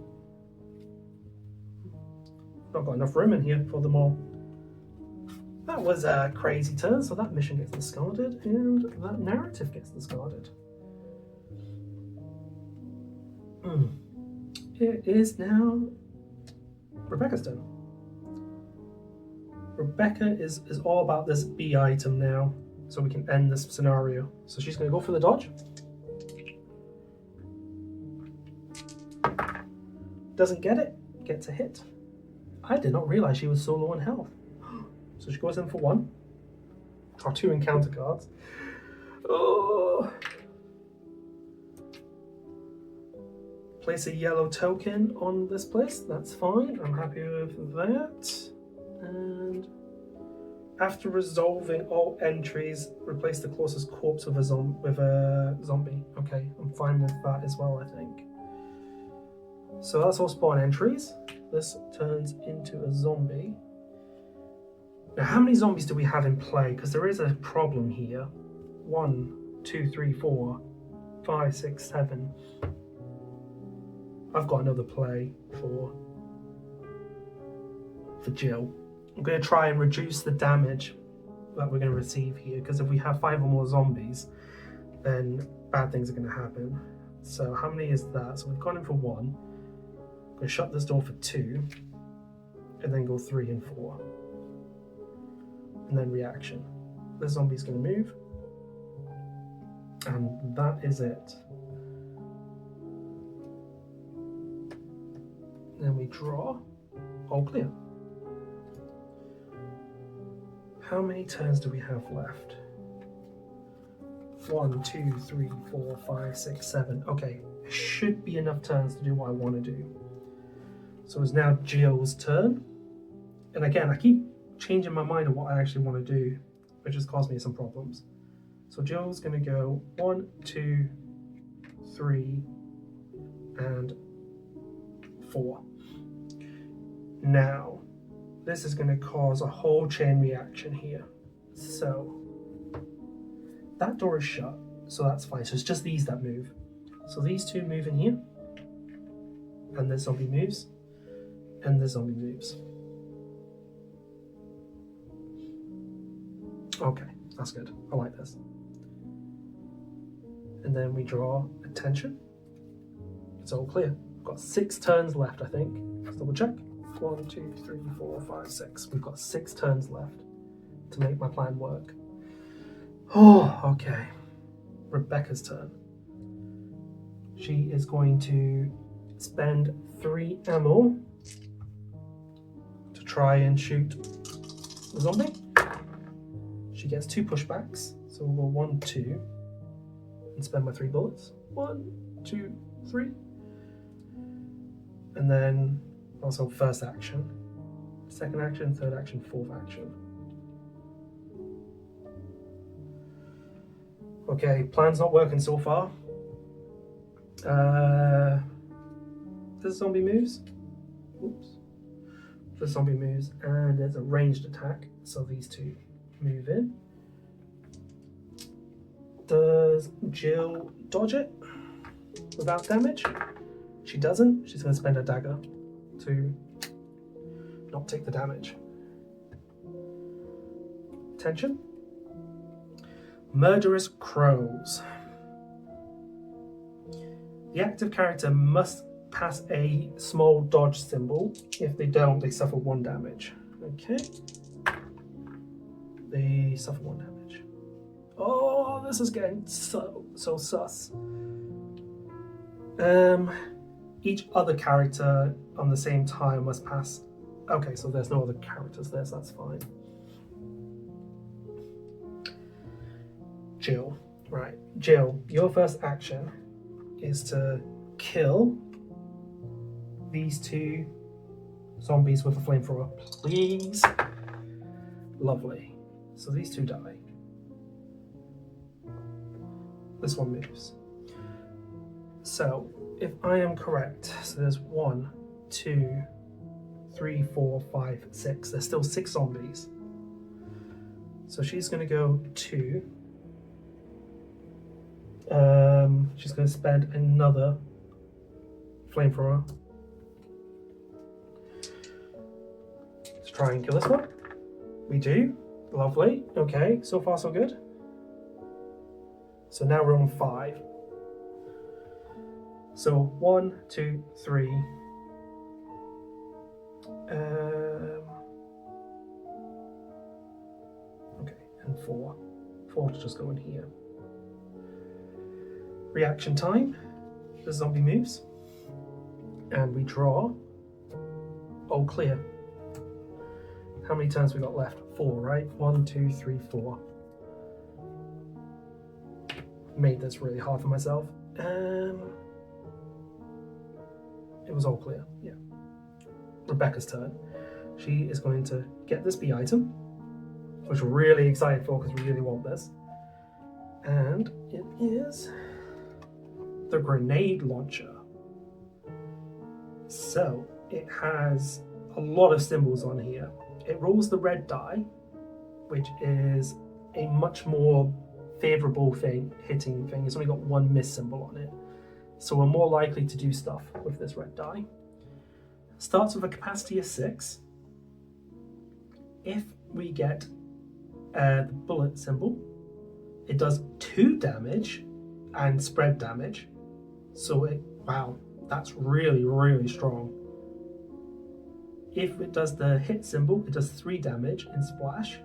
Not got enough room in here for them all. That was a crazy turn, so that mission gets discarded, and that narrative gets discarded. It is now Rebecca's turn. Rebecca is all about this B item now, so we can end this scenario. So she's going to go for the dodge. Doesn't get it, gets a hit. I did not realize she was so low on health. So she goes in for 1. Or 2 encounter cards. Oh. Place a yellow token on this place. That's fine. I'm happy with that. And after resolving all entries, replace the closest corpse with a zombie. Okay, I'm fine with that as well, I think. So that's all spawn entries. This turns into a zombie. Now, how many zombies do we have in play? Because there is a problem here. 1, 2, 3, 4, 5, 6, 7. I've got another play for Jill. I'm going to try and reduce the damage that we're going to receive here, because if we have 5 or more zombies, then bad things are going to happen. So how many is that? So we've gone in for 1. I'm going to shut this door for 2, and then go 3 and 4. And then reaction. The zombie's going to move. And that is it. Then we draw. All clear. How many turns do we have left? 1, 2, 3, 4, 5, 6, 7. Okay, should be enough turns to do what I want to do. So it's now Jill's turn. And again, I keep changing my mind on what I actually want to do, which has caused me some problems. So Jill's going to go 1, 2, 3, and 4. Now, this is going to cause a whole chain reaction here. So, that door is shut, so that's fine. So it's just these that move. So these 2 move in here, and the zombie moves, and the zombie moves. Okay, that's good. I like this. And then we draw attention. It's all clear. We've got 6 turns left, I think. Let's double check. 1, 2, 3, 4, 5, 6. We've got 6 turns left to make my plan work. Oh, okay. Rebecca's turn. She is going to spend 3 ammo to try and shoot the zombie. She gets 2 pushbacks, so we'll go 1, 2, and spend my 3 bullets. 1, 2, 3. And then also first action, second action, third action, fourth action. Okay, plan's not working so far. This zombie moves. Oops. The zombie moves, and there's a ranged attack, so these 2 move in. Does Jill dodge it without damage? She doesn't. She's going to spend her dagger to not take the damage. Attention. Murderous crows. The active character must pass a small dodge symbol. If they don't, they suffer 1 damage. Okay. They suffer 1 damage. Oh, this is getting so sus. Each other character on the same time must pass. Okay, so there's no other characters there, so that's fine. Jill. Right. Jill, your first action is to kill these 2 zombies with a flamethrower, please. Lovely. So these 2 die. This one moves. So if I am correct, so there's 1, 2, 3, 4, 5, 6. There's still 6 zombies. So she's going to go 2. She's going to spend another flamethrower. Let's try and kill this one. We do. Lovely. Okay, so far so good. So now we're on 5. So 1, 2, 3. Okay, and 4. 4 to just go in here. Reaction time. The zombie moves. And we draw. All clear. How many turns we got left? 4, right? 1, 2, 3, 4. Made this really hard for myself. It was all clear, yeah. Rebecca's turn. She is going to get this B item, which we're really excited for because we really want this. And it is the grenade launcher. So it has a lot of symbols on here. It rolls the red die, which is a much more favorable hitting thing. It's only got 1 miss symbol on it. So we're more likely to do stuff with this red die. Starts with a capacity of 6. If we get the bullet symbol, it does 2 damage and spread damage. So wow, that's really, really strong. If it does the hit symbol, it does 3 damage and splash.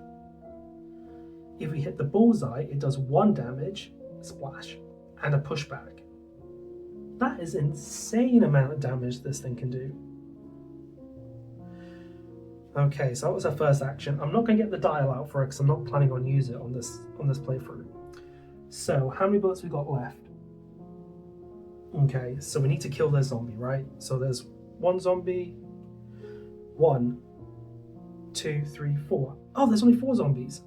If we hit the bullseye, it does 1 damage, splash, and a pushback. That is an insane amount of damage this thing can do. Okay, so that was our first action. I'm not going to get the dial out for it because I'm not planning on using it on this playthrough. So how many bullets we got left? Okay, so we need to kill this zombie, right? So there's 1 zombie. 1, 2, 3, 4. Oh, there's only 4 zombies,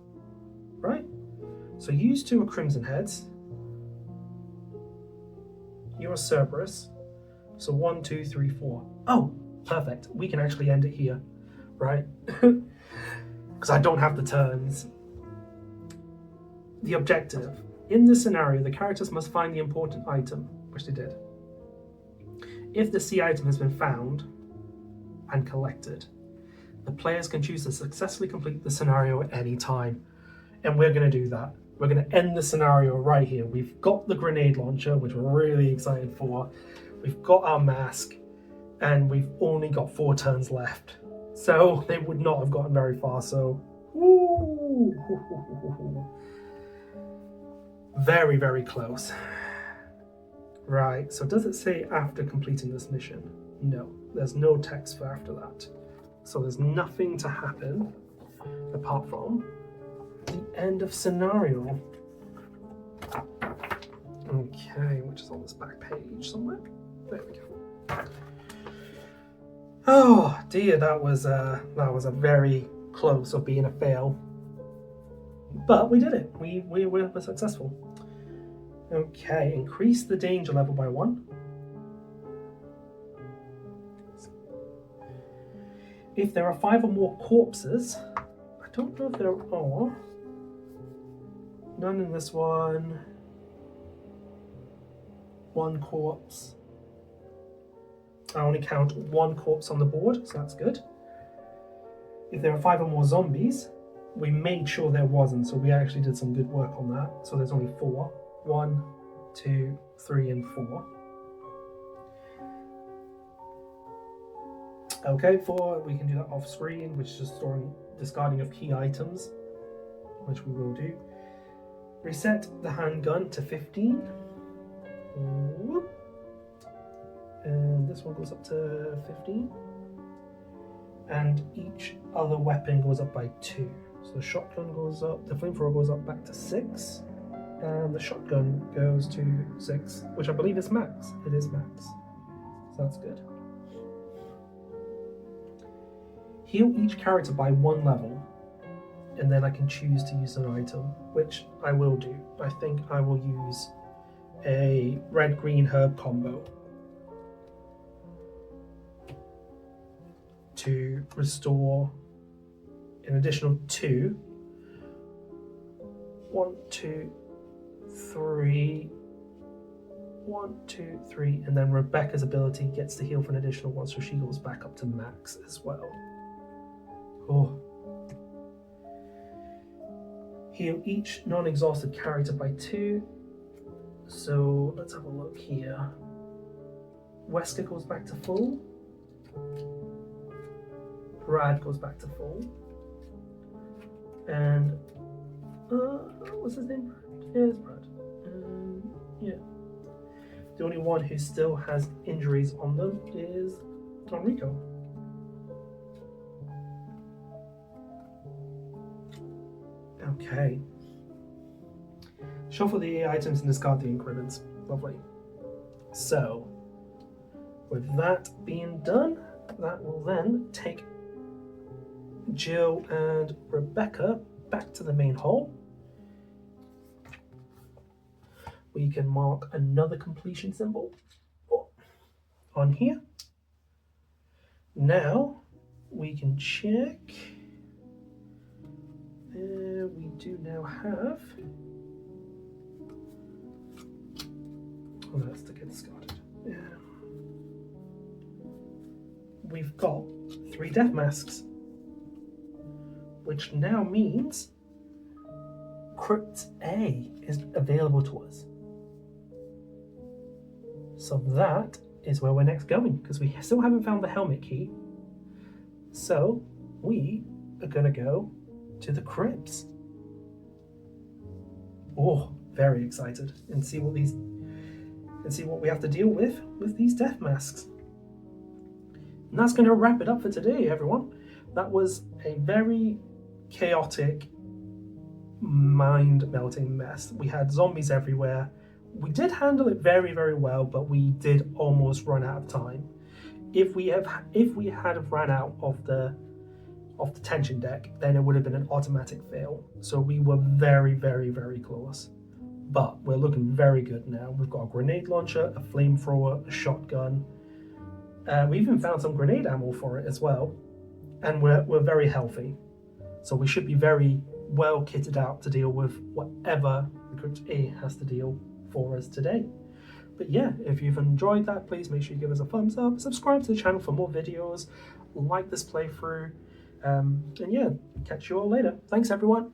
right? So you 2 are Crimson Heads. You're Cerberus. So 1, 2, 3, 4. Oh, perfect. We can actually end it here, right? Because I don't have the turns. The objective. In this scenario, the characters must find the important item, which they did. If the C item has been found and collected, the players can choose to successfully complete the scenario at any time. And we're going to do that. We're going to end the scenario right here. We've got the grenade launcher, which we're really excited for. We've got our mask, and we've only got 4 turns left. So they would not have gotten very far, so... Ooh. Very, very close. Right, so does it say after completing this mission? No, there's no text for after that. So there's nothing to happen apart from the end of scenario. Okay, which is on this back page somewhere. There we go. Oh dear, that was a very close of being a fail. But we did it. We were successful. Okay, increase the danger level by 1. If there are 5 or more corpses, I don't know if there are. None in this one. 1 corpse. I only count 1 corpse on the board, so that's good. If there are 5 or more zombies, we made sure there wasn't, so we actually did some good work on that. So there's only 4. 1, 2, 3, and 4. Okay, 4, we can do that off screen, which is just discarding of key items, which we will do. Reset the handgun to 15. Whoop. And this one goes up to 15. And each other weapon goes up by 2. So the shotgun goes up, the flamethrower goes up back to 6. And the shotgun goes to 6, which I believe is max. It is max. So that's good. Heal each character by 1 level, and then I can choose to use an item, which I will do. I think I will use a red-green herb combo to restore an additional 2. 1, 2, 3. 1, 2, 3, and then Rebecca's ability gets to heal for an additional 1, so she goes back up to max as well. Oh. Heal each non-exhausted character by 2. So let's have a look here. Wesker goes back to full. Brad goes back to full. And what's his name? Yeah, it's Brad. Yeah. The only one who still has injuries on them is Enrico. Okay. Shuffle the items and discard the ink ribbons. Lovely. So, with that being done, that will then take Jill and Rebecca back to the main hall. We can mark another completion symbol on here. Now we can check. We do now have. Oh, that's to get discarded. Yeah. We've got 3 death masks, which now means Crypt A is available to us. So that is where we're next going, because we still haven't found the helmet key. So we are going to go to the crypts. Oh, very excited, and see what we have to deal with these death masks. And that's going to wrap it up for today, everyone. That was a very chaotic, mind-melting mess. We had zombies everywhere. We did handle it very, very well, but we did almost run out of time. If we had run out of the tension deck, then it would have been an automatic fail. So we were very, very, very close. But we're looking very good now. We've got a grenade launcher, a flamethrower, a shotgun. We even found some grenade ammo for it as well. And we're very healthy. So we should be very well kitted out to deal with whatever the Crypt A has to deal for us today. But yeah, if you've enjoyed that, please make sure you give us a thumbs up, subscribe to the channel for more videos, like this playthrough, and yeah, catch you all later. Thanks everyone.